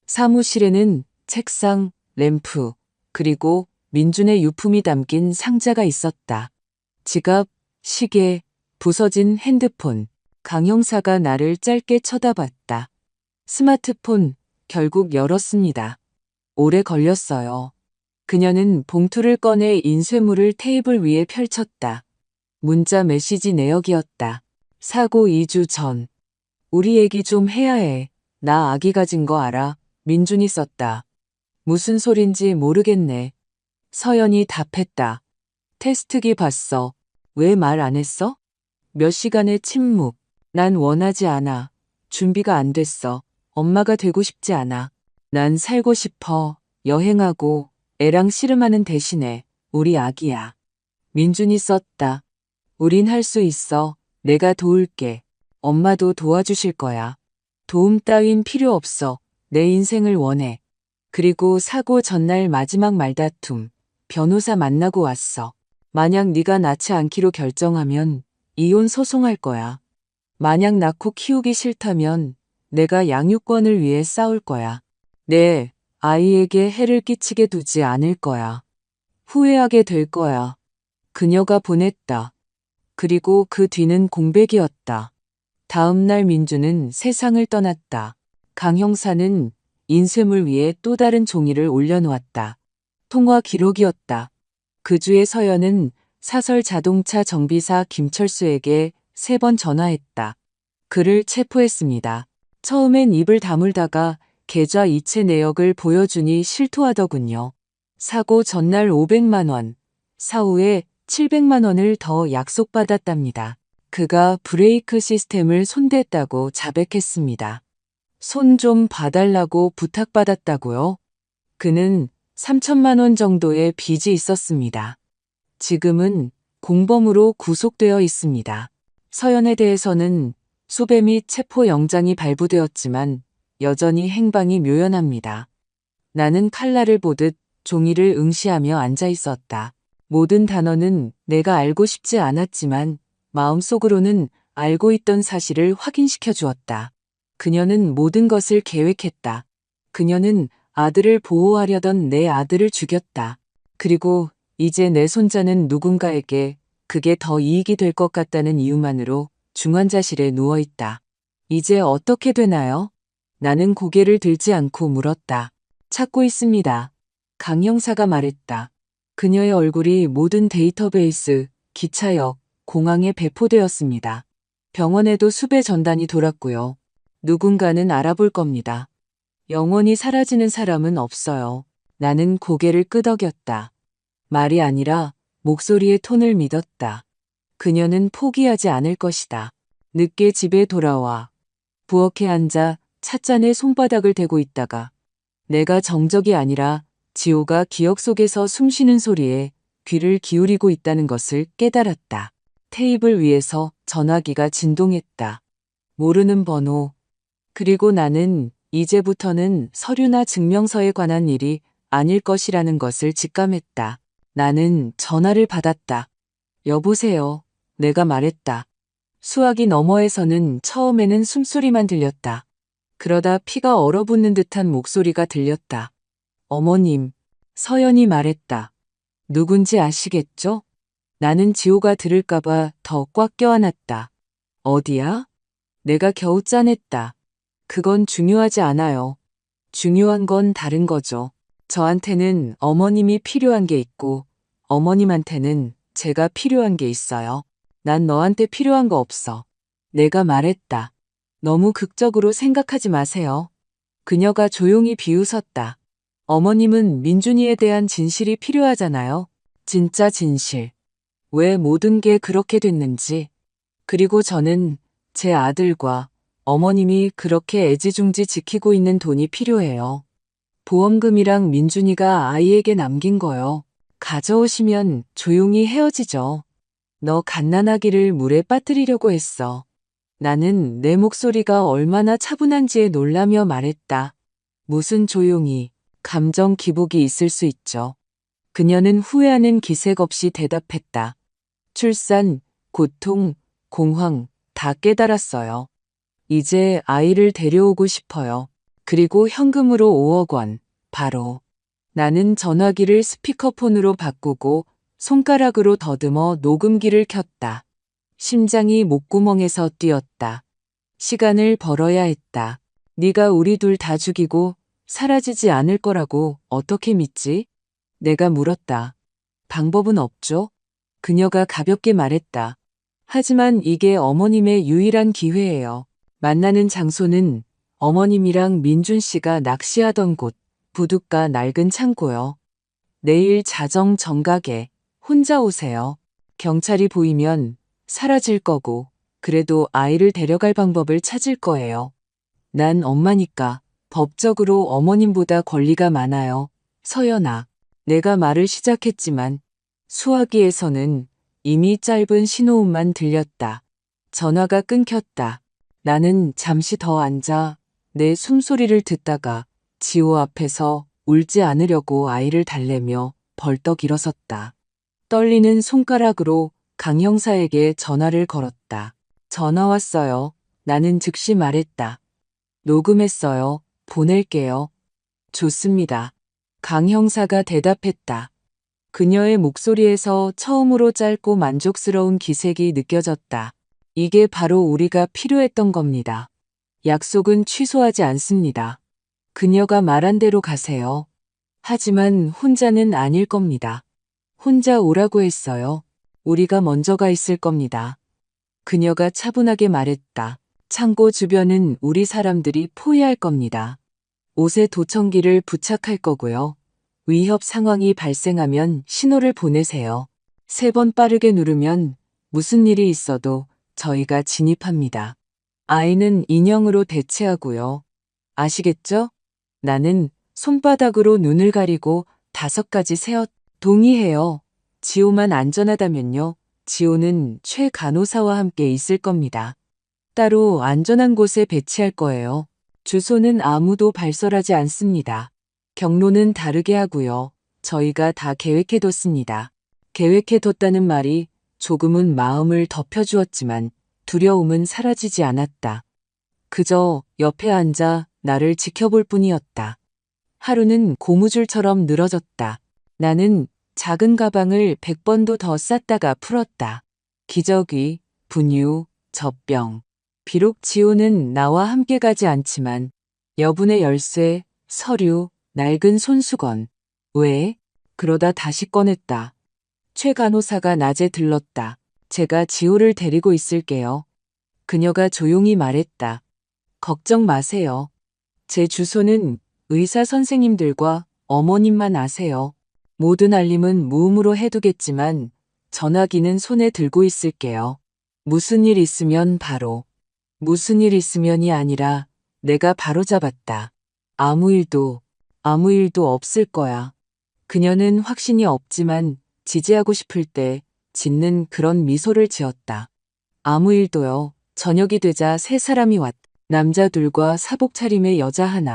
사무실에는 책상, 램프, 그리고 민준의 유품이 담긴 상자가 있었다. 지갑, 시계, 부서진 핸드폰. 강 형사가 나를 짧게 쳐다봤다. 스마트폰, 결국 열었습니다. 오래 걸렸어요. 그녀는 봉투를 꺼내 인쇄물을 테이블 위에 펼쳤다. 문자 메시지 내역이었다. 사고 2주 전. 우리 얘기 좀 해야 해. 나 아기 가진 거 알아. 민준이 썼다. 무슨 소린지 모르겠네. 서연이 답했다. 테스트기 봤어. 왜 말 안 했어? 몇 시간의 침묵. 난 원하지 않아. 준비가 안 됐어. 엄마가 되고 싶지 않아. 난 살고 싶어. 여행하고 애랑 씨름하는 대신에 우리 아기야. 민준이 썼다. 우린 할 수 있어. 내가 도울게. 엄마도 도와주실 거야. 도움 따윈 필요 없어. 내 인생을 원해. 그리고 사고 전날 마지막 말다툼. 변호사 만나고 왔어. 만약 네가 낳지 않기로 결정하면 이혼 소송할 거야. 만약 낳고 키우기 싫다면 내가 양육권을 위해 싸울 거야. 내 아이에게 해를 끼치게 두지 않을 거야. 후회하게 될 거야. 그녀가 보냈다. 그리고 그 뒤는 공백이었다. 다음 날 민주는 세상을 떠났다. 강 형사는 인쇄물 위에 또 다른 종이를 올려놓았다. 통화 기록이었다. 그 주에 서연은 사설 자동차 정비사 김철수에게 3번 전화했다. 그를 체포했습니다. 처음엔 입을 다물다가 계좌 이체 내역을 보여주니 실토하더군요. 사고 전날 500만 원, 사후에 700만 원을 더 약속받았답니다. 그가 브레이크 시스템을 손댔다고 자백했습니다. 손 좀 봐달라고 부탁받았다고요? 그는 3천만 원 정도의 빚이 있었습니다. 지금은 공범으로 구속되어 있습니다. 서연에 대해서는 수배 및 체포 영장이 발부되었지만 여전히 행방이 묘연합니다. 나는 칼날을 보듯 종이를 응시하며 앉아 있었다. 모든 단어는 내가 알고 싶지 않았지만 마음속으로는 알고 있던 사실을 확인시켜 주었다. 그녀는 모든 것을 계획했다. 그녀는 아들을 보호하려던 내 아들을 죽였다. 그리고 이제 내 손자는 누군가에게 그게 더 이익이 될 것 같다는 이유만으로 중환자실에 누워있다. 이제 어떻게 되나요? 나는 고개를 들지 않고 물었다. 찾고 있습니다. 강 형사가 말했다. 그녀의 얼굴이 모든 데이터베이스, 기차역, 공항에 배포되었습니다. 병원에도 수배 전단이 돌았고요. 누군가는 알아볼 겁니다. 영원히 사라지는 사람은 없어요. 나는 고개를 끄덕였다. 말이 아니라 목소리의 톤을 믿었다. 그녀는 포기하지 않을 것이다. 늦게 집에 돌아와 부엌에 앉아 찻잔에 손바닥을 대고 있다가 내가 정적이 아니라 지호가 기억 속에서 숨쉬는 소리에 귀를 기울이고 있다는 것을 깨달았다. 테이블 위에서 전화기가 진동했다. 모르는 번호. 그리고 나는 이제부터는 서류나 증명서에 관한 일이 아닐 것이라는 것을 직감했다. 나는 전화를 받았다. 여보세요. 내가 말했다. 수화기 너머에서는 처음에는 숨소리만 들렸다. 그러다 피가 얼어붙는 듯한 목소리가 들렸다. 어머님, 서연이 말했다. 누군지 아시겠죠? 나는 지호가 들을까봐 더 꽉 껴안았다. 어디야? 내가 겨우 짜냈다. 그건 중요하지 않아요. 중요한 건 다른 거죠. 저한테는 어머님이 필요한 게 있고 어머님한테는 제가 필요한 게 있어요. 난 너한테 필요한 거 없어. 내가 말했다. 너무 극적으로 생각하지 마세요. 그녀가 조용히 비웃었다. 어머님은 민준이에 대한 진실이 필요하잖아요. 진짜 진실. 왜 모든 게 그렇게 됐는지. 그리고 저는 제 아들과 어머님이 그렇게 애지중지 지키고 있는 돈이 필요해요. 보험금이랑 민준이가 아이에게 남긴 거요. 가져오시면 조용히 헤어지죠. 너 갓난아기를 물에 빠뜨리려고 했어. 나는 내 목소리가 얼마나 차분한지에 놀라며 말했다. 무슨 조용히. 감정 기복이 있을 수 있죠. 그녀는 후회하는 기색 없이 대답했다. 출산, 고통, 공황 다 깨달았어요. 이제 아이를 데려오고 싶어요. 그리고 현금으로 5억 원, 바로. 나는 전화기를 스피커폰으로 바꾸고 손가락으로 더듬어 녹음기를 켰다. 심장이 목구멍에서 뛰었다. 시간을 벌어야 했다. 네가 우리 둘 다 죽이고 사라지지 않을 거라고 어떻게 믿지? 내가 물었다. 방법은 없죠? 그녀가 가볍게 말했다. 하지만 이게 어머님의 유일한 기회예요. 만나는 장소는 어머님이랑 민준 씨가 낚시하던 곳, 부둣가 낡은 창고요. 내일 자정 정각에 혼자 오세요. 경찰이 보이면 사라질 거고, 그래도 아이를 데려갈 방법을 찾을 거예요. 난 엄마니까 법적으로 어머님보다 권리가 많아요. 서연아, 내가 말을 시작했지만 수화기에서는 이미 짧은 신호음만 들렸다. 전화가 끊겼다. 나는 잠시 더 앉아 내 숨소리를 듣다가 지호 앞에서 울지 않으려고 아이를 달래며 벌떡 일어섰다. 떨리는 손가락으로 강 형사에게 전화를 걸었다. 전화 왔어요. 나는 즉시 말했다. 녹음했어요. 보낼게요. 좋습니다. 강 형사가 대답했다. 그녀의 목소리에서 처음으로 짧고 만족스러운 기색이 느껴졌다. 이게 바로 우리가 필요했던 겁니다. 약속은 취소하지 않습니다. 그녀가 말한 대로 가세요. 하지만 혼자는 아닐 겁니다. 혼자 오라고 했어요. 우리가 먼저 가 있을 겁니다. 그녀가 차분하게 말했다. 창고 주변은 우리 사람들이 포위할 겁니다. 옷에 도청기를 부착할 거고요. 위협 상황이 발생하면 신호를 보내세요. 3번 빠르게 누르면 무슨 일이 있어도 저희가 진입합니다. 아이는 인형으로 대체하고요. 아시겠죠? 나는 손바닥으로 눈을 가리고 5가지 세었. 동의해요. 지호만 안전하다면요. 지호는 최 간호사와 함께 있을 겁니다. 따로 안전한 곳에 배치할 거예요. 주소는 아무도 발설하지 않습니다. 경로는 다르게 하고요. 저희가 다 계획해뒀습니다. 계획해뒀다는 말이 조금은 마음을 덮여주었지만 두려움은 사라지지 않았다. 그저 옆에 앉아 나를 지켜볼 뿐이었다. 하루는 고무줄처럼 늘어졌다. 나는 작은 가방을 100번도 더 쌌다가 풀었다. 기저귀, 분유, 젖병. 비록 지호는 나와 함께 가지 않지만 여분의 열쇠, 서류, 낡은 손수건. 왜? 그러다 다시 꺼냈다. 최 간호사가 낮에 들렀다. 제가 지호를 데리고 있을게요. 그녀가 조용히 말했다. 걱정 마세요. 제 주소는 의사 선생님들과 어머님만 아세요. 모든 알림은 무음으로 해두겠지만 전화기는 손에 들고 있을게요. 무슨 일 있으면 바로. 무슨 일 있으면이 아니라 내가 바로 잡았다. 아무 일도 없을 거야. 그녀는 확신이 없지만 지지하고 싶을 때 짓는 그런 미소를 지었다. 아무 일도요. 저녁이 되자 3사람이 왔다. 남자 2과 사복 차림의 여자 1.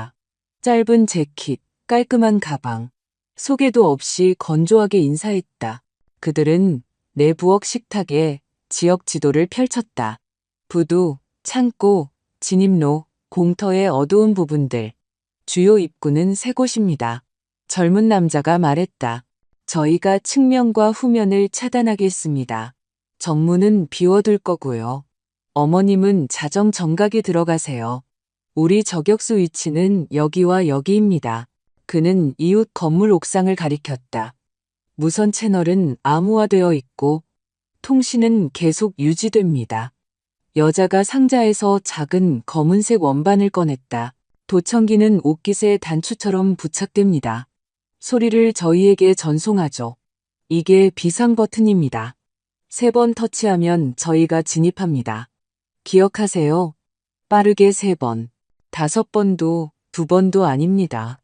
짧은 재킷, 깔끔한 가방. 소개도 없이 건조하게 인사했다. 그들은 내 부엌 식탁에 지역 지도를 펼쳤다. 부두, 창고, 진입로, 공터의 어두운 부분들. 주요 입구는 3곳입니다. 젊은 남자가 말했다. 저희가 측면과 후면을 차단하겠습니다. 정문은 비워둘 거고요. 어머님은 자정 정각에 들어가세요. 우리 저격수 위치는 여기와 여기입니다. 그는 이웃 건물 옥상을 가리켰다. 무선 채널은 암호화되어 있고 통신은 계속 유지됩니다. 여자가 상자에서 작은 검은색 원반을 꺼냈다. 도청기는 옷깃의 단추처럼 부착됩니다. 소리를 저희에게 전송하죠. 이게 비상 버튼입니다. 3번 터치하면 저희가 진입합니다. 기억하세요. 빠르게 3번. 5번도 2번도 아닙니다.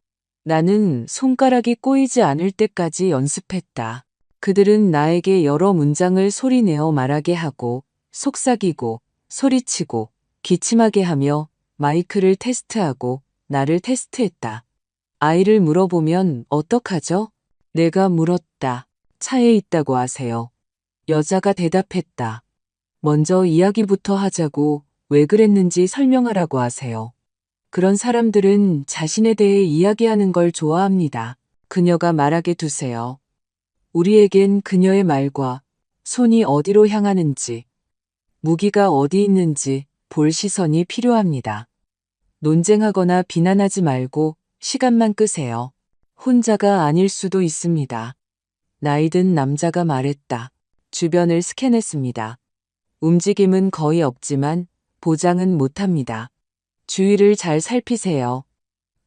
나는 손가락이 꼬이지 않을 때까지 연습했다. 그들은 나에게 여러 문장을 소리내어 말하게 하고 속삭이고 소리치고 기침하게 하며 마이크를 테스트하고 나를 테스트했다. 아이를 물어보면 어떡하죠? 내가 물었다. 차에 있다고 하세요. 여자가 대답했다. 먼저 이야기부터 하자고 왜 그랬는지 설명하라고 하세요. 그런 사람들은 자신에 대해 이야기하는 걸 좋아합니다. 그녀가 말하게 두세요. 우리에겐 그녀의 말과 손이 어디로 향하는지, 무기가 어디 있는지 볼 시선이 필요합니다. 논쟁하거나 비난하지 말고 시간만 끄세요. 혼자가 아닐 수도 있습니다. 나이 든 남자가 말했다. 주변을 스캔했습니다. 움직임은 거의 없지만 보장은 못합니다. 주위를 잘 살피세요.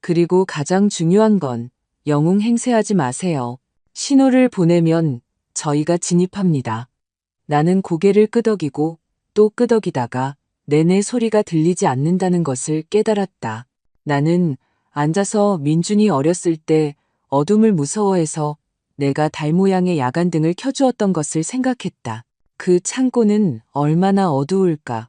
그리고 가장 중요한 건 영웅 행세하지 마세요. 신호를 보내면 저희가 진입합니다. 나는 고개를 끄덕이고 또 끄덕이다가 내내 소리가 들리지 않는다는 것을 깨달았다. 나는 앉아서 민준이 어렸을 때 어둠을 무서워해서 내가 달 모양의 야간등을 켜주었던 것을 생각했다. 그 창고는 얼마나 어두울까?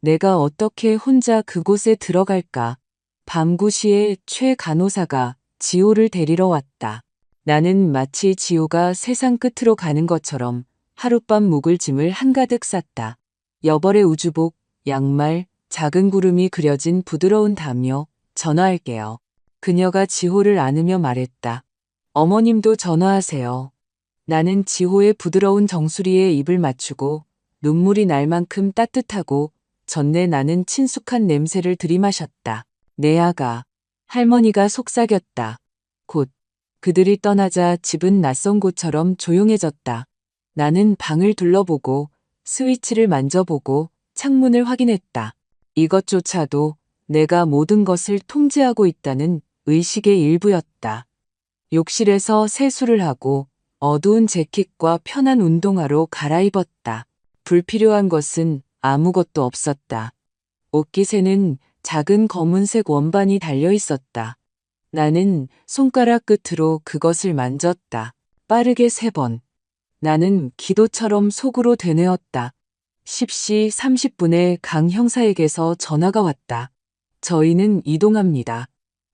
내가 어떻게 혼자 그곳에 들어갈까? 밤 9시에 최 간호사가 지호를 데리러 왔다. 나는 마치 지호가 세상 끝으로 가는 것처럼 하룻밤 묵을 짐을 한가득 쌌다. 여벌의 우주복, 양말, 작은 구름이 그려진 부드러운 담요, 전화할게요. 그녀가 지호를 안으며 말했다. 어머님도 전화하세요. 나는 지호의 부드러운 정수리에 입을 맞추고 눈물이 날 만큼 따뜻하고 전내 나는 친숙한 냄새를 들이마셨다. 내 아가, 할머니가 속삭였다. 곧 그들이 떠나자 집은 낯선 곳처럼 조용해졌다. 나는 방을 둘러보고 스위치를 만져보고 창문을 확인했다. 이것조차도 내가 모든 것을 통제하고 있다는 의식의 일부였다. 욕실에서 세수를 하고 어두운 재킷과 편한 운동화로 갈아입었다. 불필요한 것은 아무것도 없었다. 옷깃에는 작은 검은색 원반이 달려 있었다. 나는 손가락 끝으로 그것을 만졌다. 빠르게 3번. 나는 기도처럼 속으로 되뇌었다. 10시 30분에 강 형사에게서 전화가 왔다. 저희는 이동합니다.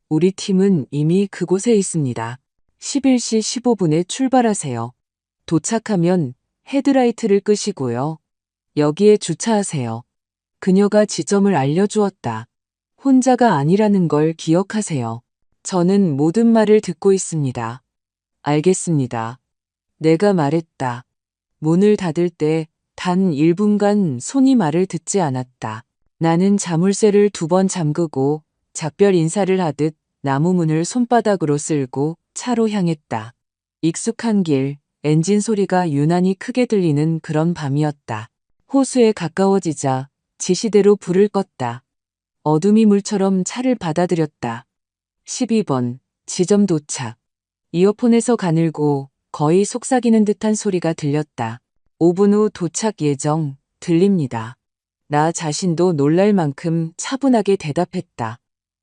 우리 팀은 이미 그곳에 있습니다. 11시 15분에 출발하세요. 도착하면 헤드라이트를 끄시고요. 여기에 주차하세요. 그녀가 지점을 알려주었다. 혼자가 아니라는 걸 기억하세요. 저는 모든 말을 듣고 있습니다. 알겠습니다. 내가 말했다. 문을 닫을 때 단 1분간 손이 말을 듣지 않았다. 나는 자물쇠를 2번 잠그고 작별 인사를 하듯 나무 문을 손바닥으로 쓸고 차로 향했다. 익숙한 길, 엔진 소리가 유난히 크게 들리는 그런 밤이었다. 호수에 가까워지자 지시대로 불을 껐다. 어둠이 물처럼 차를 받아들였다. 12번, 지점 도착. 이어폰에서 가늘고 거의 속삭이는 듯한 소리가 들렸다. 5분 후 도착 예정, 들립니다. 나 자신도 놀랄 만큼 차분하게 대답했다.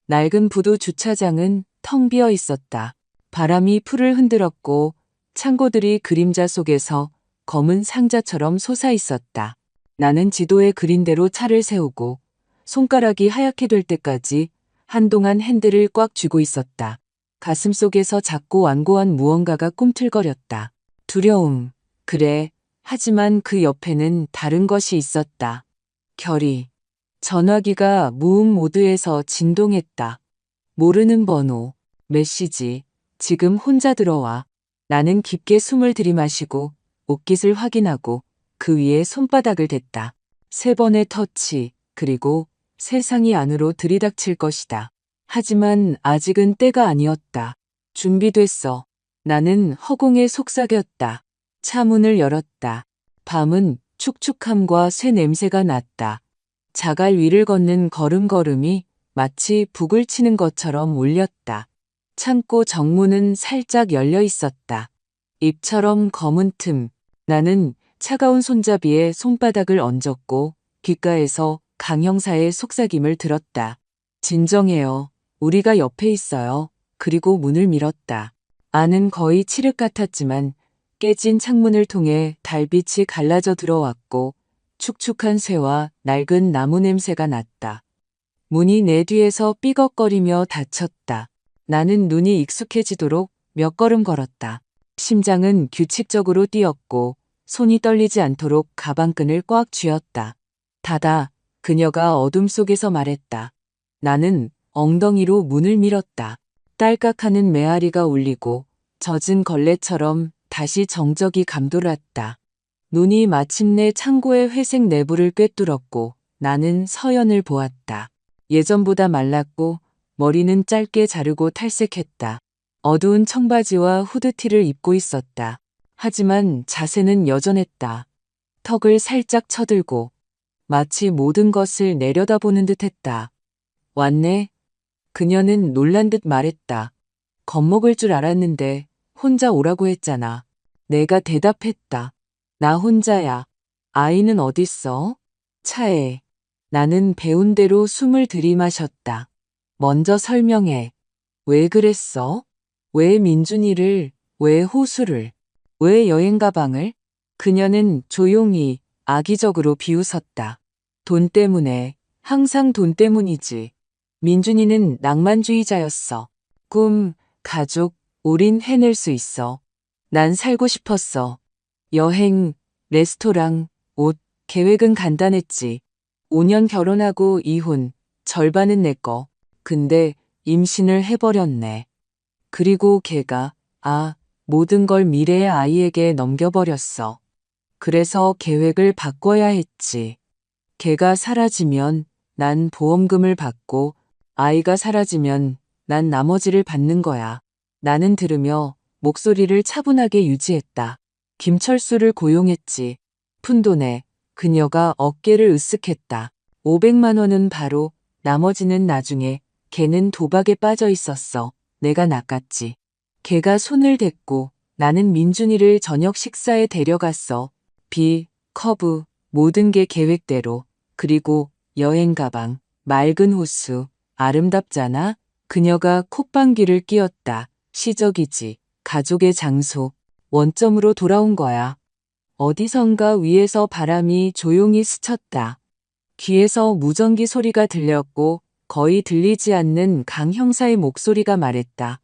낡은 부두 주차장은 텅 비어 있었다. 바람이 풀을 흔들었고 창고들이 그림자 속에서 검은 상자처럼 솟아 있었다. 나는 지도에 그린 대로 차를 세우고 손가락이 하얗게 될 때까지 한동안 핸들을 꽉 쥐고 있었다. 가슴속에서 작고 완고한 무언가가 꿈틀거렸다. 두려움, 그래. 하지만 그 옆에는 다른 것이 있었다. 결의. 전화기가 무음 모드에서 진동했다. 모르는 번호, 메시지, 지금 혼자 들어와. 나는 깊게 숨을 들이마시고 옷깃을 확인하고 그 위에 손바닥을 댔다. 3번의 터치, 그리고 세상이 안으로 들이닥칠 것이다. 하지만 아직은 때가 아니었다. 준비됐어. 나는 허공에 속삭였다. 차 문을 열었다. 밤은 축축함과 쇠 냄새가 났다. 자갈 위를 걷는 걸음걸음이 마치 북을 치는 것처럼 울렸다. 창고 정문은 살짝 열려 있었다. 입처럼 검은 틈. 나는 차가운 손잡이에 손바닥을 얹었고 귓가에서 강 형사의 속삭임을 들었다. 진정해요. 우리가 옆에 있어요. 그리고 문을 밀었다. 안은 거의 칠흑 같았지만 깨진 창문을 통해 달빛이 갈라져 들어왔고 축축한 쇠와 낡은 나무 냄새가 났다. 문이 내 뒤에서 삐걱거리며 닫혔다. 나는 눈이 익숙해지도록 몇 걸음 걸었다. 심장은 규칙적으로 뛰었고 손이 떨리지 않도록 가방끈을 꽉 쥐었다. 닫아. 그녀가 어둠 속에서 말했다. 나는 엉덩이로 문을 밀었다. 딸깍하는 메아리가 울리고 젖은 걸레처럼 다시 정적이 감돌았다. 눈이 마침내 창고의 회색 내부를 꿰뚫었고 나는 서연을 보았다. 예전보다 말랐고 머리는 짧게 자르고 탈색했다. 어두운 청바지와 후드티를 입고 있었다. 하지만 자세는 여전했다. 턱을 살짝 쳐들고 마치 모든 것을 내려다보는 듯했다. 왔네? 그녀는 놀란 듯 말했다. 겁먹을 줄 알았는데 혼자 오라고 했잖아. 내가 대답했다. 나 혼자야. 아이는 어딨어? 차에. 나는 배운 대로 숨을 들이마셨다. 먼저 설명해. 왜 그랬어? 왜 민준이를, 왜 호수를, 왜 여행 가방을? 그녀는 조용히 악의적으로 비웃었다. 돈 때문에, 항상 돈 때문이지. 민준이는 낭만주의자였어. 꿈, 가족, 우린 해낼 수 있어. 난 살고 싶었어. 여행, 레스토랑, 옷, 계획은 간단했지. 5년 결혼하고 이혼, 절반은 내 거. 근데 임신을 해버렸네. 그리고 걔가, 모든 걸 미래의 아이에게 넘겨버렸어. 그래서 계획을 바꿔야 했지. 걔가 사라지면 난 보험금을 받고 아이가 사라지면 난 나머지를 받는 거야. 나는 들으며 목소리를 차분하게 유지했다. 김철수를 고용했지. 푼돈에 그녀가 어깨를 으쓱했다. 500만 원은 바로, 나머지는 나중에. 걔는 도박에 빠져 있었어. 내가 낚았지. 걔가 손을 댔고 나는 민준이를 저녁 식사에 데려갔어. 커브, 모든 게 계획대로. 그리고 여행 가방, 맑은 호수, 아름답잖아? 그녀가 콧방귀를 뀌었다. 시적이지. 가족의 장소, 원점으로 돌아온 거야. 어디선가 위에서 바람이 조용히 스쳤다. 귀에서 무전기 소리가 들렸고 거의 들리지 않는 강 형사의 목소리가 말했다.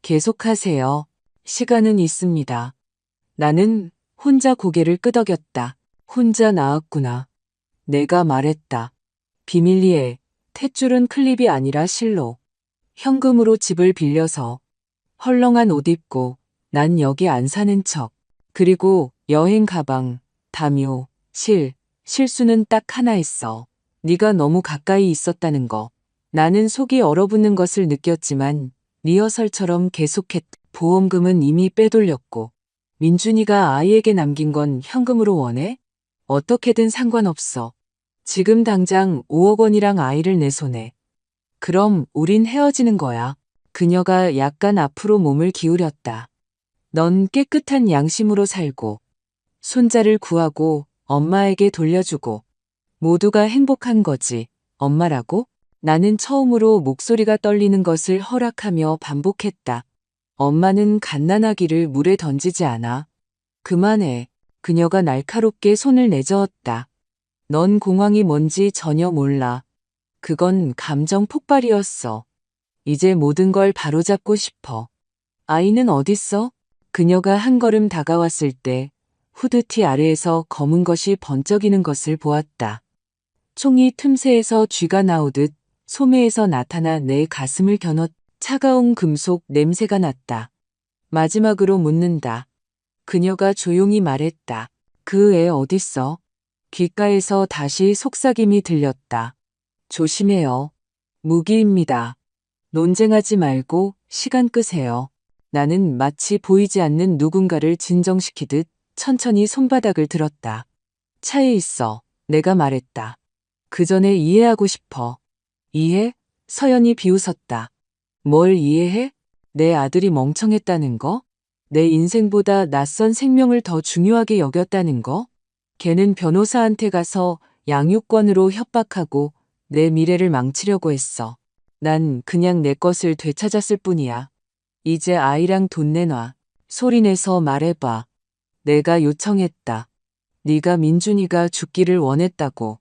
계속하세요. 시간은 있습니다. 나는 혼자 고개를 끄덕였다. 혼자 나왔구나. 내가 말했다. 비밀리에, 탯줄은 클립이 아니라 실로. 현금으로 집을 빌려서. 헐렁한 옷 입고 난 여기 안 사는 척. 그리고 여행 가방, 담요, 실수는 딱 하나였어. 네가 너무 가까이 있었다는 거. 나는 속이 얼어붙는 것을 느꼈지만 리허설처럼 계속했다. 보험금은 이미 빼돌렸고 민준이가 아이에게 남긴 건 현금으로 원해? 어떻게든 상관없어. 지금 당장 5억 원이랑 아이를 내 손에. 그럼 우린 헤어지는 거야. 그녀가 약간 앞으로 몸을 기울였다. 넌 깨끗한 양심으로 살고 손자를 구하고 엄마에게 돌려주고 모두가 행복한 거지. 엄마라고? 나는 처음으로 목소리가 떨리는 것을 허락하며 반복했다. 엄마는 갓난아기를 물에 던지지 않아. 그만해. 그녀가 날카롭게 손을 내저었다. 넌 공황이 뭔지 전혀 몰라. 그건 감정 폭발이었어. 이제 모든 걸 바로잡고 싶어. 아이는 어딨어? 그녀가 한 걸음 다가왔을 때 후드티 아래에서 검은 것이 번쩍이는 것을 보았다. 총이 틈새에서 쥐가 나오듯 소매에서 나타나 내 가슴을 겨눴. 차가운 금속 냄새가 났다. 마지막으로 묻는다. 그녀가 조용히 말했다. 그 애 어딨어? 귓가에서 다시 속삭임이 들렸다. 조심해요. 무기입니다. 논쟁하지 말고 시간 끄세요. 나는 마치 보이지 않는 누군가를 진정시키듯 천천히 손바닥을 들었다. 차에 있어. 내가 말했다. 그 전에 이해하고 싶어. 이해? 서연이 비웃었다. 뭘 이해해? 내 아들이 멍청했다는 거? 내 인생보다 낯선 생명을 더 중요하게 여겼다는 거? 걔는 변호사한테 가서 양육권으로 협박하고 내 미래를 망치려고 했어. 난 그냥 내 것을 되찾았을 뿐이야. 이제 아이랑 돈 내놔. 소리내서 말해봐. 내가 요청했다. 네가 민준이가 죽기를 원했다고.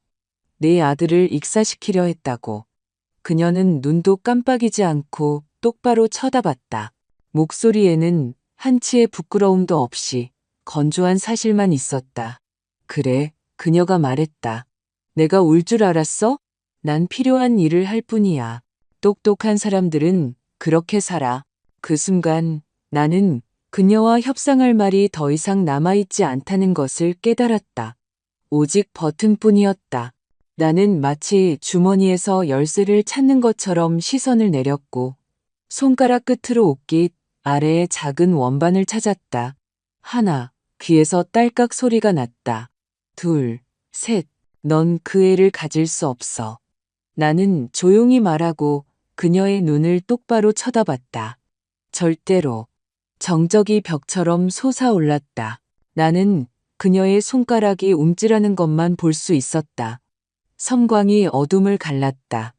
네 아들을 익사시키려 했다고. 그녀는 눈도 깜빡이지 않고 똑바로 쳐다봤다. 목소리에는 한치의 부끄러움도 없이 건조한 사실만 있었다. 그래, 그녀가 말했다. 내가 울 줄 알았어? 난 필요한 일을 할 뿐이야. 똑똑한 사람들은 그렇게 살아. 그 순간 나는 그녀와 협상할 말이 더 이상 남아있지 않다는 것을 깨달았다. 오직 버튼뿐이었다. 나는 마치 주머니에서 열쇠를 찾는 것처럼 시선을 내렸고 손가락 끝으로 옷깃 아래에 작은 원반을 찾았다. 하나, 귀에서 딸깍 소리가 났다. 둘, 셋, 넌 그 애를 가질 수 없어. 나는 조용히 말하고 그녀의 눈을 똑바로 쳐다봤다. 절대로. 정적이 벽처럼 솟아올랐다. 나는 그녀의 손가락이 움찔하는 것만 볼 수 있었다. 섬광이 어둠을 갈랐다.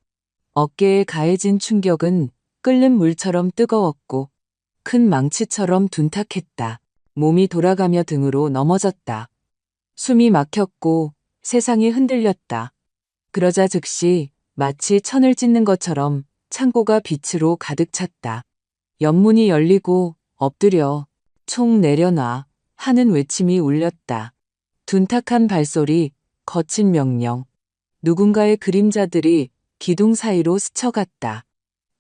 어깨에 가해진 충격은 끓는 물처럼 뜨거웠고 큰 망치처럼 둔탁했다. 몸이 돌아가며 등으로 넘어졌다. 숨이 막혔고 세상이 흔들렸다. 그러자 즉시 마치 천을 찢는 것처럼 창고가 빛으로 가득 찼다. 옆문이 열리고 엎드려 총 내려놔 하는 외침이 울렸다. 둔탁한 발소리, 거친 명령. 누군가의 그림자들이 기둥 사이로 스쳐갔다.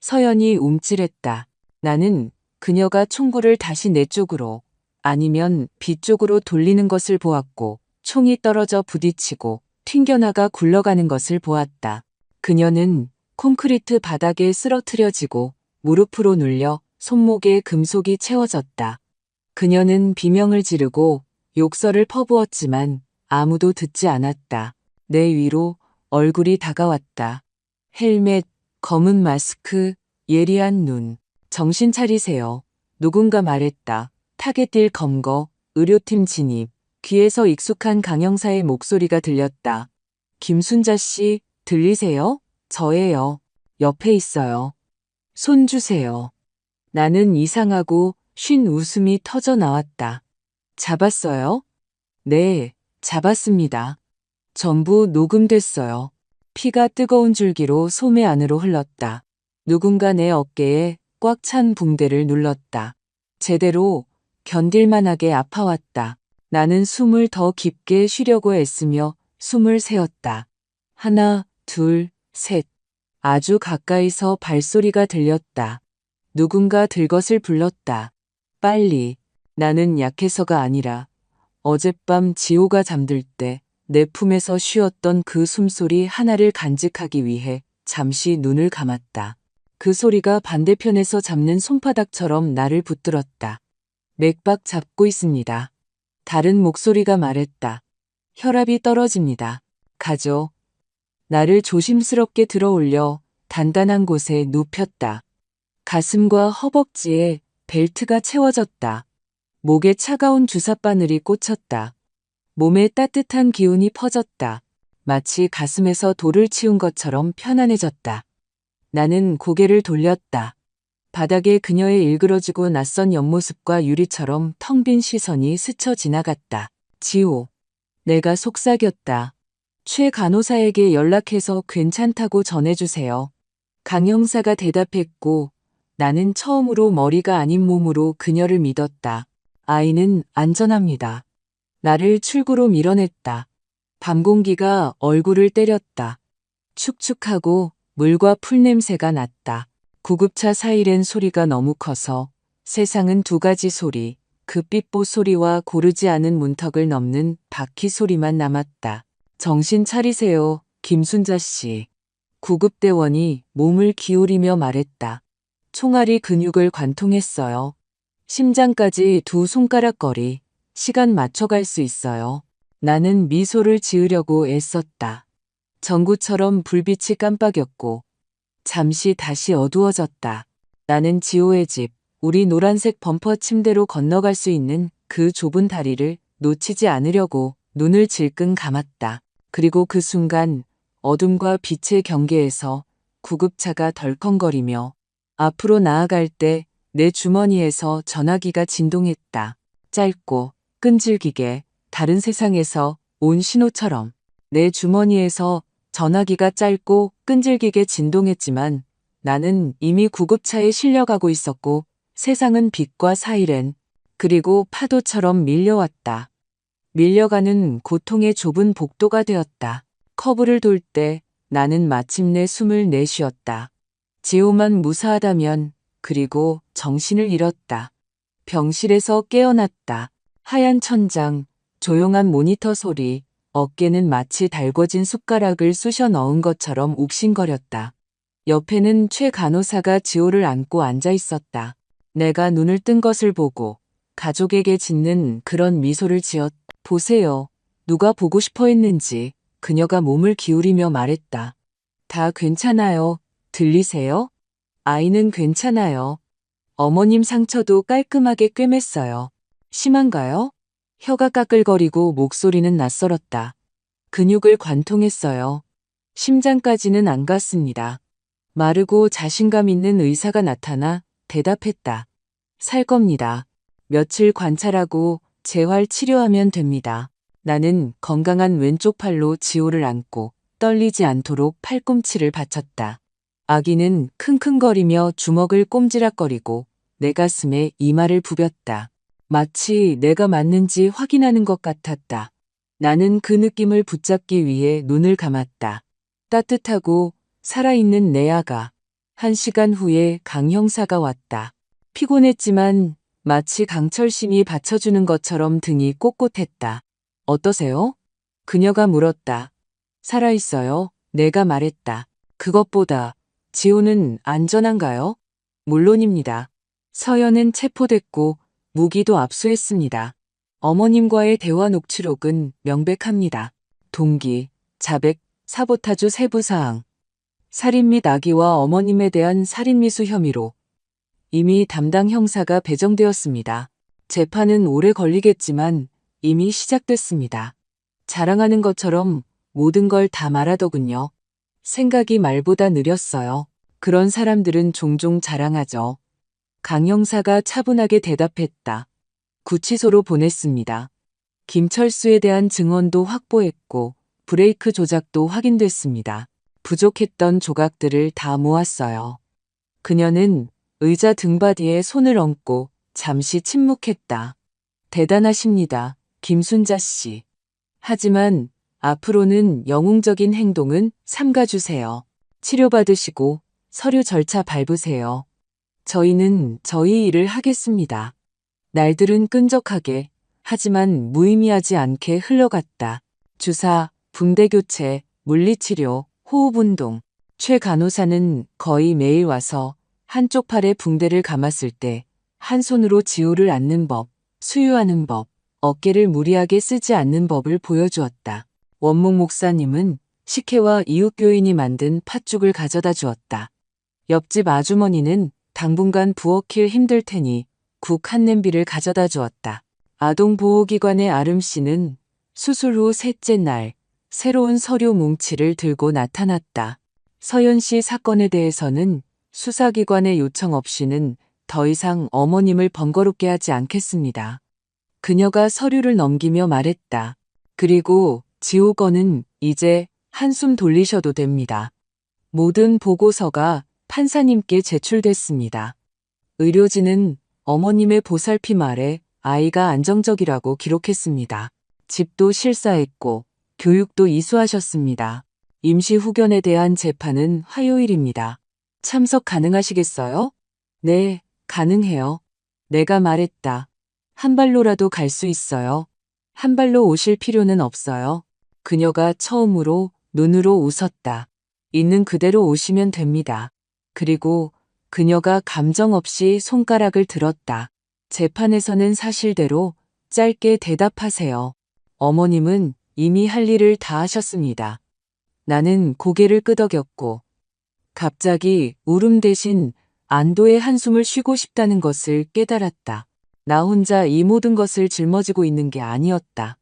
서연이 움찔했다. 나는 그녀가 총구를 다시 내 쪽으로 아니면 빛 쪽으로 돌리는 것을 보았고 총이 떨어져 부딪히고 튕겨나가 굴러가는 것을 보았다. 그녀는 콘크리트 바닥에 쓰러트려지고 무릎으로 눌려 손목에 금속이 채워졌다. 그녀는 비명을 지르고 욕설을 퍼부었지만 아무도 듣지 않았다. 내 위로 얼굴이 다가왔다. 헬멧, 검은 마스크, 예리한 눈. 정신 차리세요. 누군가 말했다. 타겟딜 검거, 의료팀 진입. 귀에서 익숙한 강형사의 목소리가 들렸다. 김순자 씨, 들리세요? 저예요. 옆에 있어요. 손 주세요. 나는 이상하고 쉰 웃음이 터져 나왔다. 잡았어요? 네, 잡았습니다. 전부 녹음됐어요. 피가 뜨거운 줄기로 소매 안으로 흘렀다. 누군가 내 어깨에 꽉 찬 붕대를 눌렀다. 제대로 견딜만하게 아파왔다. 나는 숨을 더 깊게 쉬려고 애쓰며 숨을 세었다. 하나, 둘, 셋. 아주 가까이서 발소리가 들렸다. 누군가 들것을 불렀다. 빨리. 나는 약해서가 아니라 어젯밤 지호가 잠들 때 내 품에서 쉬었던 그 숨소리 하나를 간직하기 위해 잠시 눈을 감았다. 그 소리가 반대편에서 잡는 손바닥처럼 나를 붙들었다. 맥박 잡고 있습니다. 다른 목소리가 말했다. 혈압이 떨어집니다. 가죠. 나를 조심스럽게 들어올려 단단한 곳에 눕혔다. 가슴과 허벅지에 벨트가 채워졌다. 목에 차가운 주사바늘이 꽂혔다. 몸에 따뜻한 기운이 퍼졌다. 마치 가슴에서 돌을 치운 것처럼 편안해졌다. 나는 고개를 돌렸다. 바닥에 그녀의 일그러지고 낯선 옆모습과 유리처럼 텅 빈 시선이 스쳐 지나갔다. 지호. 내가 속삭였다. 최 간호사에게 연락해서 괜찮다고 전해주세요. 강 형사가 대답했고 나는 처음으로 머리가 아닌 몸으로 그녀를 믿었다. 아이는 안전합니다. 나를 출구로 밀어냈다. 밤 공기가 얼굴을 때렸다. 축축하고 물과 풀 냄새가 났다. 구급차 사이렌 소리가 너무 커서 세상은 두 가지 소리, 그 삐뽀 소리와 고르지 않은 문턱을 넘는 바퀴 소리만 남았다. 정신 차리세요, 김순자 씨. 구급대원이 몸을 기울이며 말했다. 총알이 근육을 관통했어요. 심장까지 두 손가락 거리. 시간 맞춰갈 수 있어요. 나는 미소를 지으려고 애썼다. 전구처럼 불빛이 깜빡였고 잠시 다시 어두워졌다. 나는 지호의 집, 우리 노란색 범퍼 침대로 건너갈 수 있는 그 좁은 다리를 놓치지 않으려고 눈을 질끈 감았다. 그리고 그 순간 어둠과 빛의 경계에서 구급차가 덜컹거리며 앞으로 나아갈 때 내 주머니에서 전화기가 진동했다. 짧고 끈질기게 다른 세상에서 온 신호처럼 내 주머니에서 전화기가 짧고 끈질기게 진동했지만 나는 이미 구급차에 실려가고 있었고 세상은 빛과 사이렌 그리고 파도처럼 밀려왔다. 밀려가는 고통의 좁은 복도가 되었다. 커브를 돌 때 나는 마침내 숨을 내쉬었다. 지호만 무사하다면 그리고 정신을 잃었다. 병실에서 깨어났다. 하얀 천장, 조용한 모니터 소리, 어깨는 마치 달궈진 숟가락을 쑤셔 넣은 것처럼 욱신거렸다. 옆에는 최 간호사가 지호를 안고 앉아 있었다. 내가 눈을 뜬 것을 보고 가족에게 짓는 그런 미소를 지었다. 보세요. 누가 보고 싶어 했는지 그녀가 몸을 기울이며 말했다. 다 괜찮아요. 들리세요? 아이는 괜찮아요. 어머님 상처도 깔끔하게 꿰맸어요. 심한가요? 혀가 까끌거리고 목소리는 낯설었다. 근육을 관통했어요. 심장까지는 안 갔습니다. 마르고 자신감 있는 의사가 나타나 대답했다. 살 겁니다. 며칠 관찰하고 재활 치료하면 됩니다. 나는 건강한 왼쪽 팔로 지호를 안고 떨리지 않도록 팔꿈치를 받쳤다. 아기는 킁킁거리며 주먹을 꼼지락거리고 내 가슴에 이마를 부볐다. 마치 내가 맞는지 확인하는 것 같았다. 나는 그 느낌을 붙잡기 위해 눈을 감았다. 따뜻하고 살아있는 내 아가. 1시간 후에 강 형사가 왔다. 피곤했지만 마치 강철심이 받쳐주는 것처럼 등이 꼿꼿했다. 어떠세요? 그녀가 물었다. 살아있어요. 내가 말했다. 그것보다 지호는 안전한가요? 물론입니다. 서연은 체포됐고 무기도 압수했습니다. 어머님과의 대화 녹취록은 명백합니다. 동기, 자백, 사보타주 세부사항. 살인 및 아기와 어머님에 대한 살인미수 혐의로 이미 담당 형사가 배정되었습니다. 재판은 오래 걸리겠지만 이미 시작됐습니다. 자랑하는 것처럼 모든 걸 다 말하더군요. 생각이 말보다 느렸어요. 그런 사람들은 종종 자랑하죠. 강 형사가 차분하게 대답했다. 구치소로 보냈습니다. 김철수에 대한 증언도 확보했고 브레이크 조작도 확인됐습니다. 부족했던 조각들을 다 모았어요. 그녀는 의자 등받이에 손을 얹고 잠시 침묵했다. 대단하십니다, 김순자 씨. 하지만 앞으로는 영웅적인 행동은 삼가주세요. 치료받으시고 서류 절차 밟으세요. 저희는 저희 일을 하겠습니다. 날들은 끈적하게 하지만 무의미하지 않게 흘러갔다. 주사, 붕대 교체, 물리치료, 호흡운동. 최 간호사는 거의 매일 와서 한쪽 팔에 붕대를 감았을 때 한 손으로 지호를 안는 법, 수유하는 법, 어깨를 무리하게 쓰지 않는 법을 보여주었다. 원목 목사님은 식혜와 이웃교인이 만든 팥죽을 가져다 주었다. 옆집 아주머니는 당분간 부엌일 힘들 테니 국 한 냄비를 가져다 주었다. 아동보호기관의 아름씨는 수술 후 셋째 날 새로운 서류 뭉치를 들고 나타났다. 서연 씨 사건에 대해서는 수사기관의 요청 없이는 더 이상 어머님을 번거롭게 하지 않겠습니다. 그녀가 서류를 넘기며 말했다. 그리고 지호 건은 이제 한숨 돌리셔도 됩니다. 모든 보고서가 판사님께 제출됐습니다. 의료진은 어머님의 보살핌 아래 아이가 안정적이라고 기록했습니다. 집도 실사했고 교육도 이수하셨습니다. 임시 후견에 대한 재판은 화요일입니다. 참석 가능하시겠어요? 네, 가능해요. 내가 말했다. 한 발로라도 갈 수 있어요. 한 발로 오실 필요는 없어요. 그녀가 처음으로 눈으로 웃었다. 있는 그대로 오시면 됩니다. 그리고 그녀가 감정 없이 손가락을 들었다. 재판에서는 사실대로 짧게 대답하세요. 어머님은 이미 할 일을 다 하셨습니다. 나는 고개를 끄덕였고 갑자기 울음 대신 안도의 한숨을 쉬고 싶다는 것을 깨달았다. 나 혼자 이 모든 것을 짊어지고 있는 게 아니었다.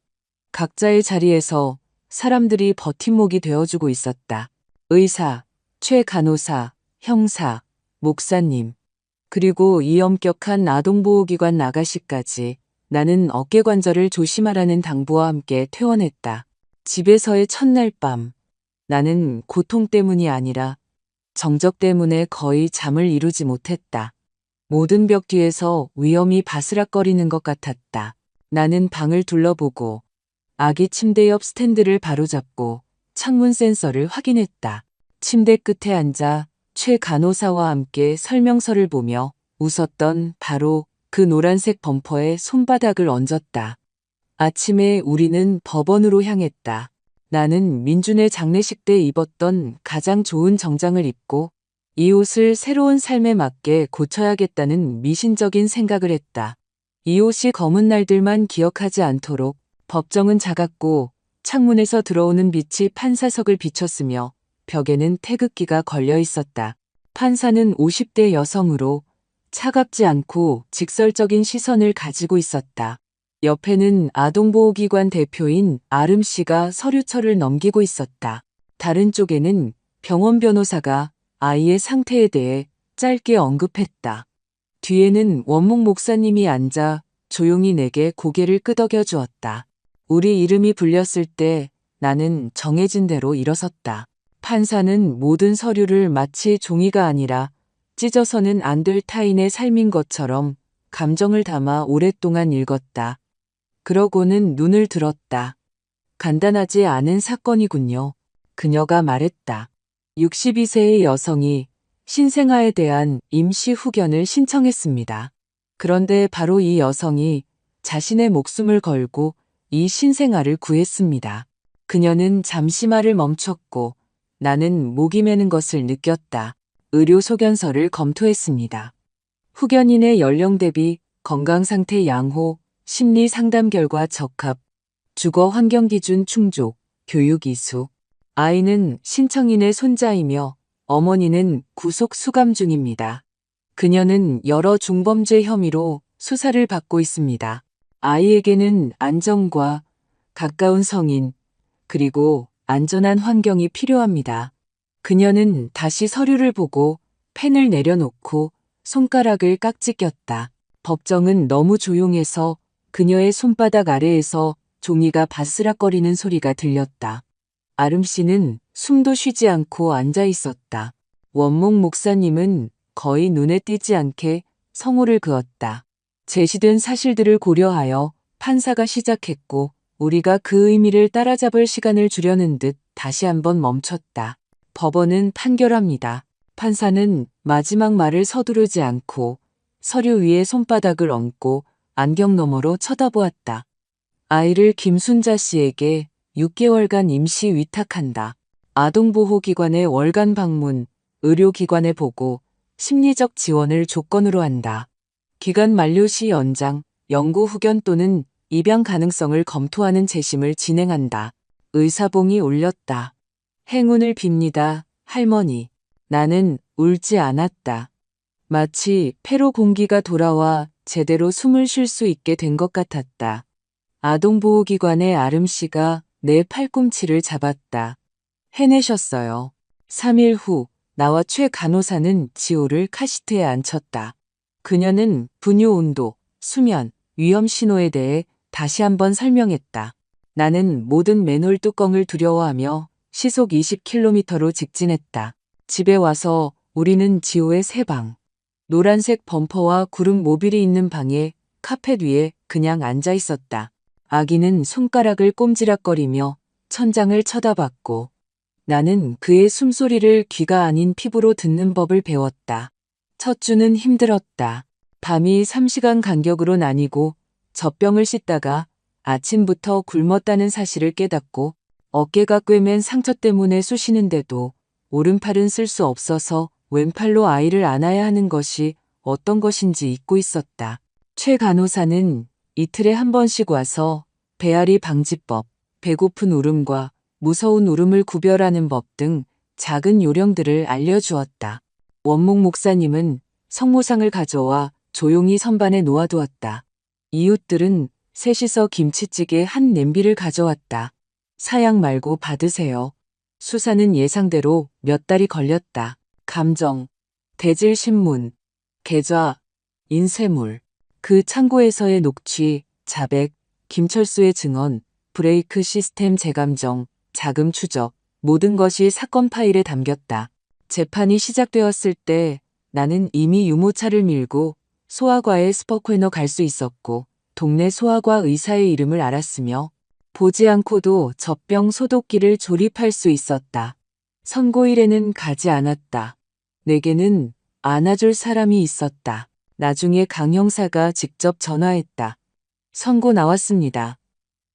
각자의 자리에서 사람들이 버팀목이 되어주고 있었다. 의사, 최 간호사, 형사, 목사님, 그리고 이 엄격한 아동보호기관 아가씨까지 나는 어깨관절을 조심하라는 당부와 함께 퇴원했다. 집에서의 첫날 밤, 나는 고통 때문이 아니라 정적 때문에 거의 잠을 이루지 못했다. 모든 벽 뒤에서 위험이 바스락거리는 것 같았다. 나는 방을 둘러보고 아기 침대 옆 스탠드를 바로잡고 창문 센서를 확인했다. 침대 끝에 앉아 최 간호사와 함께 설명서를 보며 웃었던 바로 그 노란색 범퍼에 손바닥을 얹었다. 아침에 우리는 법원으로 향했다. 나는 민준의 장례식 때 입었던 가장 좋은 정장을 입고 이 옷을 새로운 삶에 맞게 고쳐야겠다는 미신적인 생각을 했다. 이 옷이 검은 날들만 기억하지 않도록 법정은 작았고 창문에서 들어오는 빛이 판사석을 비췄으며 벽에는 태극기가 걸려 있었다. 판사는 50대 여성으로 차갑지 않고 직설적인 시선을 가지고 있었다. 옆에는 아동보호기관 대표인 아름 씨가 서류철을 넘기고 있었다. 다른 쪽에는 병원 변호사가 아이의 상태에 대해 짧게 언급했다. 뒤에는 원목 목사님이 앉아 조용히 내게 고개를 끄덕여 주었다. 우리 이름이 불렸을 때 나는 정해진 대로 일어섰다. 판사는 모든 서류를 마치 종이가 아니라 찢어서는 안 될 타인의 삶인 것처럼 감정을 담아 오랫동안 읽었다. 그러고는 눈을 들었다. 간단하지 않은 사건이군요. 그녀가 말했다. 62세의 여성이 신생아에 대한 임시 후견을 신청했습니다. 그런데 바로 이 여성이 자신의 목숨을 걸고 이 신생아를 구했습니다. 그녀는 잠시 말을 멈췄고 나는 목이 메는 것을 느꼈다. 의료 소견서를 검토했습니다. 후견인의 연령 대비 건강 상태 양호, 심리 상담 결과 적합, 주거 환경 기준 충족, 교육 이수. 아이는 신청인의 손자이며 어머니는 구속 수감 중입니다. 그녀는 여러 중범죄 혐의로 수사를 받고 있습니다. 아이에게는 안정과 가까운 성인, 그리고 안전한 환경이 필요합니다. 그녀는 다시 서류를 보고 펜을 내려놓고 손가락을 깍지 꼈다. 법정은 너무 조용해서 그녀의 손바닥 아래에서 종이가 바스락거리는 소리가 들렸다. 아름 씨는 숨도 쉬지 않고 앉아 있었다. 원목 목사님은 거의 눈에 띄지 않게 성호를 그었다. 제시된 사실들을 고려하여 판사가 시작했고 우리가 그 의미를 따라잡을 시간을 주려는 듯 다시 한번 멈췄다. 법원은 판결합니다. 판사는 마지막 말을 서두르지 않고 서류 위에 손바닥을 얹고 안경 너머로 쳐다보았다. 아이를 김순자 씨에게 6개월간 임시 위탁한다. 아동보호기관의 월간 방문, 의료기관의 보고, 심리적 지원을 조건으로 한다. 기간 만료 시 연장, 연구 후견 또는 입양 가능성을 검토하는 재심을 진행한다. 의사봉이 울렸다. 행운을 빕니다, 할머니. 나는 울지 않았다. 마치 폐로 공기가 돌아와 제대로 숨을 쉴 수 있게 된 것 같았다. 아동보호기관의 아름 씨가 내 팔꿈치를 잡았다. 해내셨어요. 3일 후 나와 최 간호사는 지호를 카시트에 앉혔다. 그녀는 분유 온도, 수면, 위험 신호에 대해 다시 한번 설명했다. 나는 모든 맨홀 뚜껑을 두려워하며 시속 20km로 직진했다. 집에 와서 우리는 지호의 새 방, 노란색 범퍼와 구름 모빌이 있는 방에 카펫 위에 그냥 앉아 있었다. 아기는 손가락을 꼼지락거리며 천장을 쳐다봤고 나는 그의 숨소리를 귀가 아닌 피부로 듣는 법을 배웠다. 첫 주는 힘들었다. 밤이 3시간 간격으로 나뉘고 젖병을 씻다가 아침부터 굶었다는 사실을 깨닫고 어깨가 꿰맨 상처 때문에 쑤시는데도 오른팔은 쓸 수 없어서 왼팔로 아이를 안아야 하는 것이 어떤 것인지 잊고 있었다. 최 간호사는 이틀에 한 번씩 와서 배앓이 방지법, 배고픈 울음과 무서운 울음을 구별하는 법 등 작은 요령들을 알려주었다. 원목 목사님은 성모상을 가져와 조용히 선반에 놓아두었다. 이웃들은 셋이서 김치찌개 한 냄비를 가져왔다. 사양 말고 받으세요. 수사는 예상대로 몇 달이 걸렸다. 감정, 대질신문, 계좌, 인쇄물, 그 창고에서의 녹취, 자백, 김철수의 증언, 브레이크 시스템 재감정, 자금 추적, 모든 것이 사건 파일에 담겼다. 재판이 시작되었을 때 나는 이미 유모차를 밀고 소아과에 스포코너 갈 수 있었고 동네 소아과 의사의 이름을 알았으며 보지 않고도 젖병 소독기를 조립할 수 있었다. 선고일에는 가지 않았다. 내게는 안아줄 사람이 있었다. 나중에 강 형사가 직접 전화했다. 선고 나왔습니다.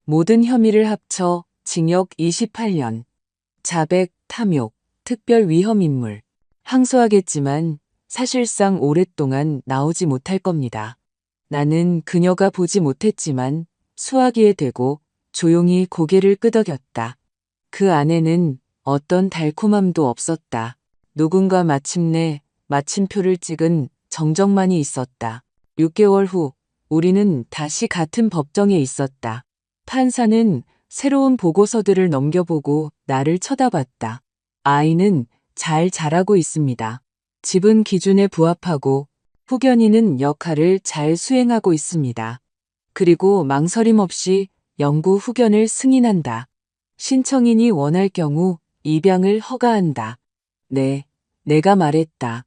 모든 혐의를 합쳐 징역 28년. 자백, 탐욕, 특별 위험인물. 항소하겠지만 사실상 오랫동안 나오지 못할 겁니다. 나는 그녀가 보지 못했지만 수화기에 대고 조용히 고개를 끄덕였다. 그 안에는 어떤 달콤함도 없었다. 누군가 마침내 마침표를 찍은 정적만이 있었다. 6개월 후 우리는 다시 같은 법정에 있었다. 판사는 새로운 보고서들을 넘겨보고 나를 쳐다봤다. 아이는 잘 자라고 있습니다. 집은 기준에 부합하고 후견인은 역할을 잘 수행하고 있습니다. 그리고 망설임 없이 영구 후견을 승인한다. 신청인이 원할 경우 입양을 허가한다. 네, 내가 말했다.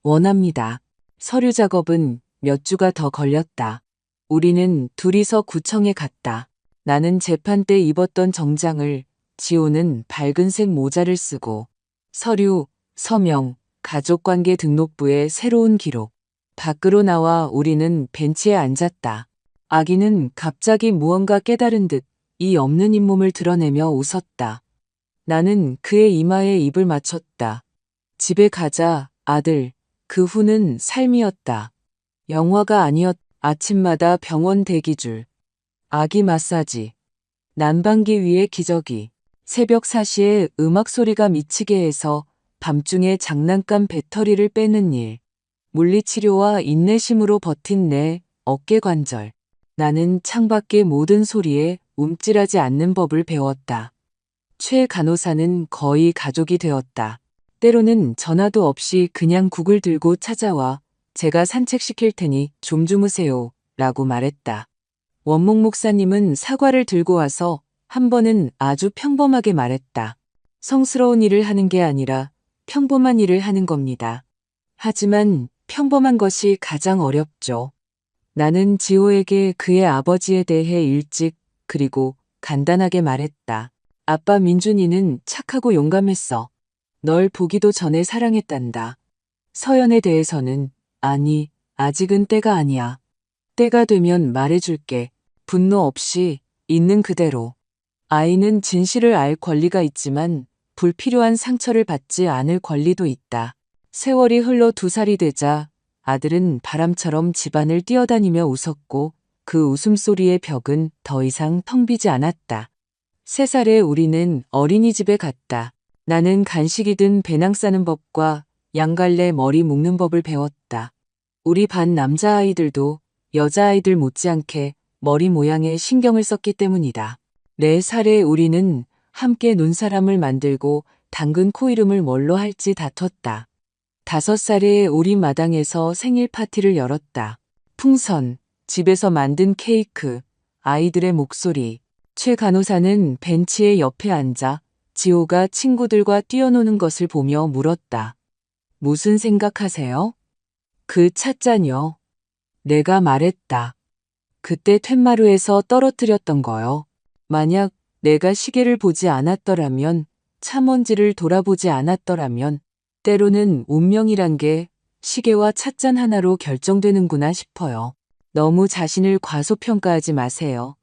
원합니다. 서류 작업은 몇 주가 더 걸렸다. 우리는 둘이서 구청에 갔다. 나는 재판 때 입었던 정장을, 지호는 밝은색 모자를 쓰고 서류, 서명, 가족관계 등록부에 새로운 기록. 밖으로 나와 우리는 벤치에 앉았다. 아기는 갑자기 무언가 깨달은 듯 이 없는 잇몸을 드러내며 웃었다. 나는 그의 이마에 입을 맞췄다. 집에 가자, 아들. 그 후는 삶이었다. 영화가 아니었. 아침마다 병원 대기줄. 아기 마사지. 난방기 위에 기저귀. 새벽 4시에 음악 소리가 미치게 해서 밤중에 장난감 배터리를 빼는 일. 물리치료와 인내심으로 버틴 내 어깨 관절. 나는 창밖의 모든 소리에 움찔하지 않는 법을 배웠다. 최 간호사는 거의 가족이 되었다. 때로는 전화도 없이 그냥 국을 들고 찾아와 제가 산책시킬 테니 좀 주무세요 라고 말했다. 원목 목사님은 사과를 들고 와서 한 번은 아주 평범하게 말했다. 성스러운 일을 하는 게 아니라 평범한 일을 하는 겁니다. 하지만 평범한 것이 가장 어렵죠. 나는 지호에게 그의 아버지에 대해 일찍 그리고 간단하게 말했다. 아빠 민준이는 착하고 용감했어. 널 보기도 전에 사랑했단다. 서연에 대해서는 아니, 아직은 때가 아니야. 때가 되면 말해줄게. 분노 없이 있는 그대로. 아이는 진실을 알 권리가 있지만 불필요한 상처를 받지 않을 권리도 있다. 세월이 흘러 2살이 되자 아들은 바람처럼 집안을 뛰어다니며 웃었고 그 웃음소리의 벽은 더 이상 텅 비지 않았다. 3살에 우리는 어린이집에 갔다. 나는 간식이든 배낭 싸는 법과 양갈래 머리 묶는 법을 배웠다. 우리 반 남자아이들도 여자아이들 못지않게 머리 모양에 신경을 썼기 때문이다. 4살에 우리는 함께 눈사람을 만들고 당근 코 이름을 뭘로 할지 다퉜다. 5살에 우리 마당에서 생일 파티를 열었다. 풍선, 집에서 만든 케이크, 아이들의 목소리. 최 간호사는 벤치에 옆에 앉아 지호가 친구들과 뛰어노는 것을 보며 물었다. 무슨 생각하세요? 그 찻잔요. 내가 말했다. 그때 툇마루에서 떨어뜨렸던 거요. 만약 내가 시계를 보지 않았더라면, 차먼지를 돌아보지 않았더라면, 때로는 운명이란 게 시계와 찻잔 하나로 결정되는구나 싶어요. 너무 자신을 과소평가하지 마세요.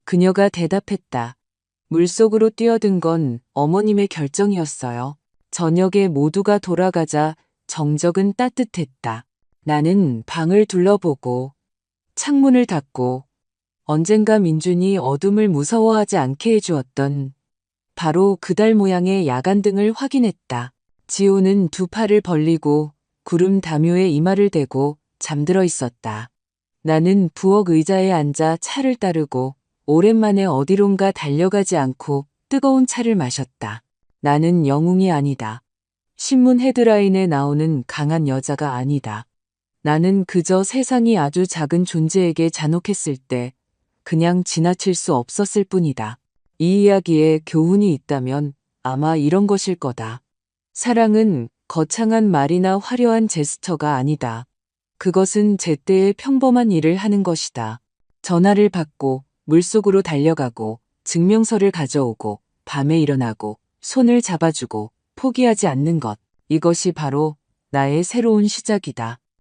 그녀가 대답했다. 물속으로 뛰어든 건 어머님의 결정이었어요. 저녁에 모두가 돌아가자 정적은 따뜻했다. 나는 방을 둘러보고 창문을 닫고 언젠가 민준이 어둠을 무서워하지 않게 해주었던 바로 그달 모양의 야간등을 확인했다. 지호는 2 팔을 벌리고 구름 담요에 이마를 대고 잠들어 있었다. 나는 부엌 의자에 앉아 차를 따르고 오랜만에 어디론가 달려가지 않고 뜨거운 차를 마셨다. 나는 영웅이 아니다. 신문 헤드라인에 나오는 강한 여자가 아니다. 나는 그저 세상이 아주 작은 존재에게 잔혹했을 때 그냥 지나칠 수 없었을 뿐이다. 이 이야기에 교훈이 있다면 아마 이런 것일 거다. 사랑은 거창한 말이나 화려한 제스처가 아니다. 그것은 제때의 평범한 일을 하는 것이다. 전화를 받고 물속으로 달려가고 증명서를 가져오고 밤에 일어나고 손을 잡아주고 포기하지 않는 것. 이것이 바로 나의 새로운 시작이다.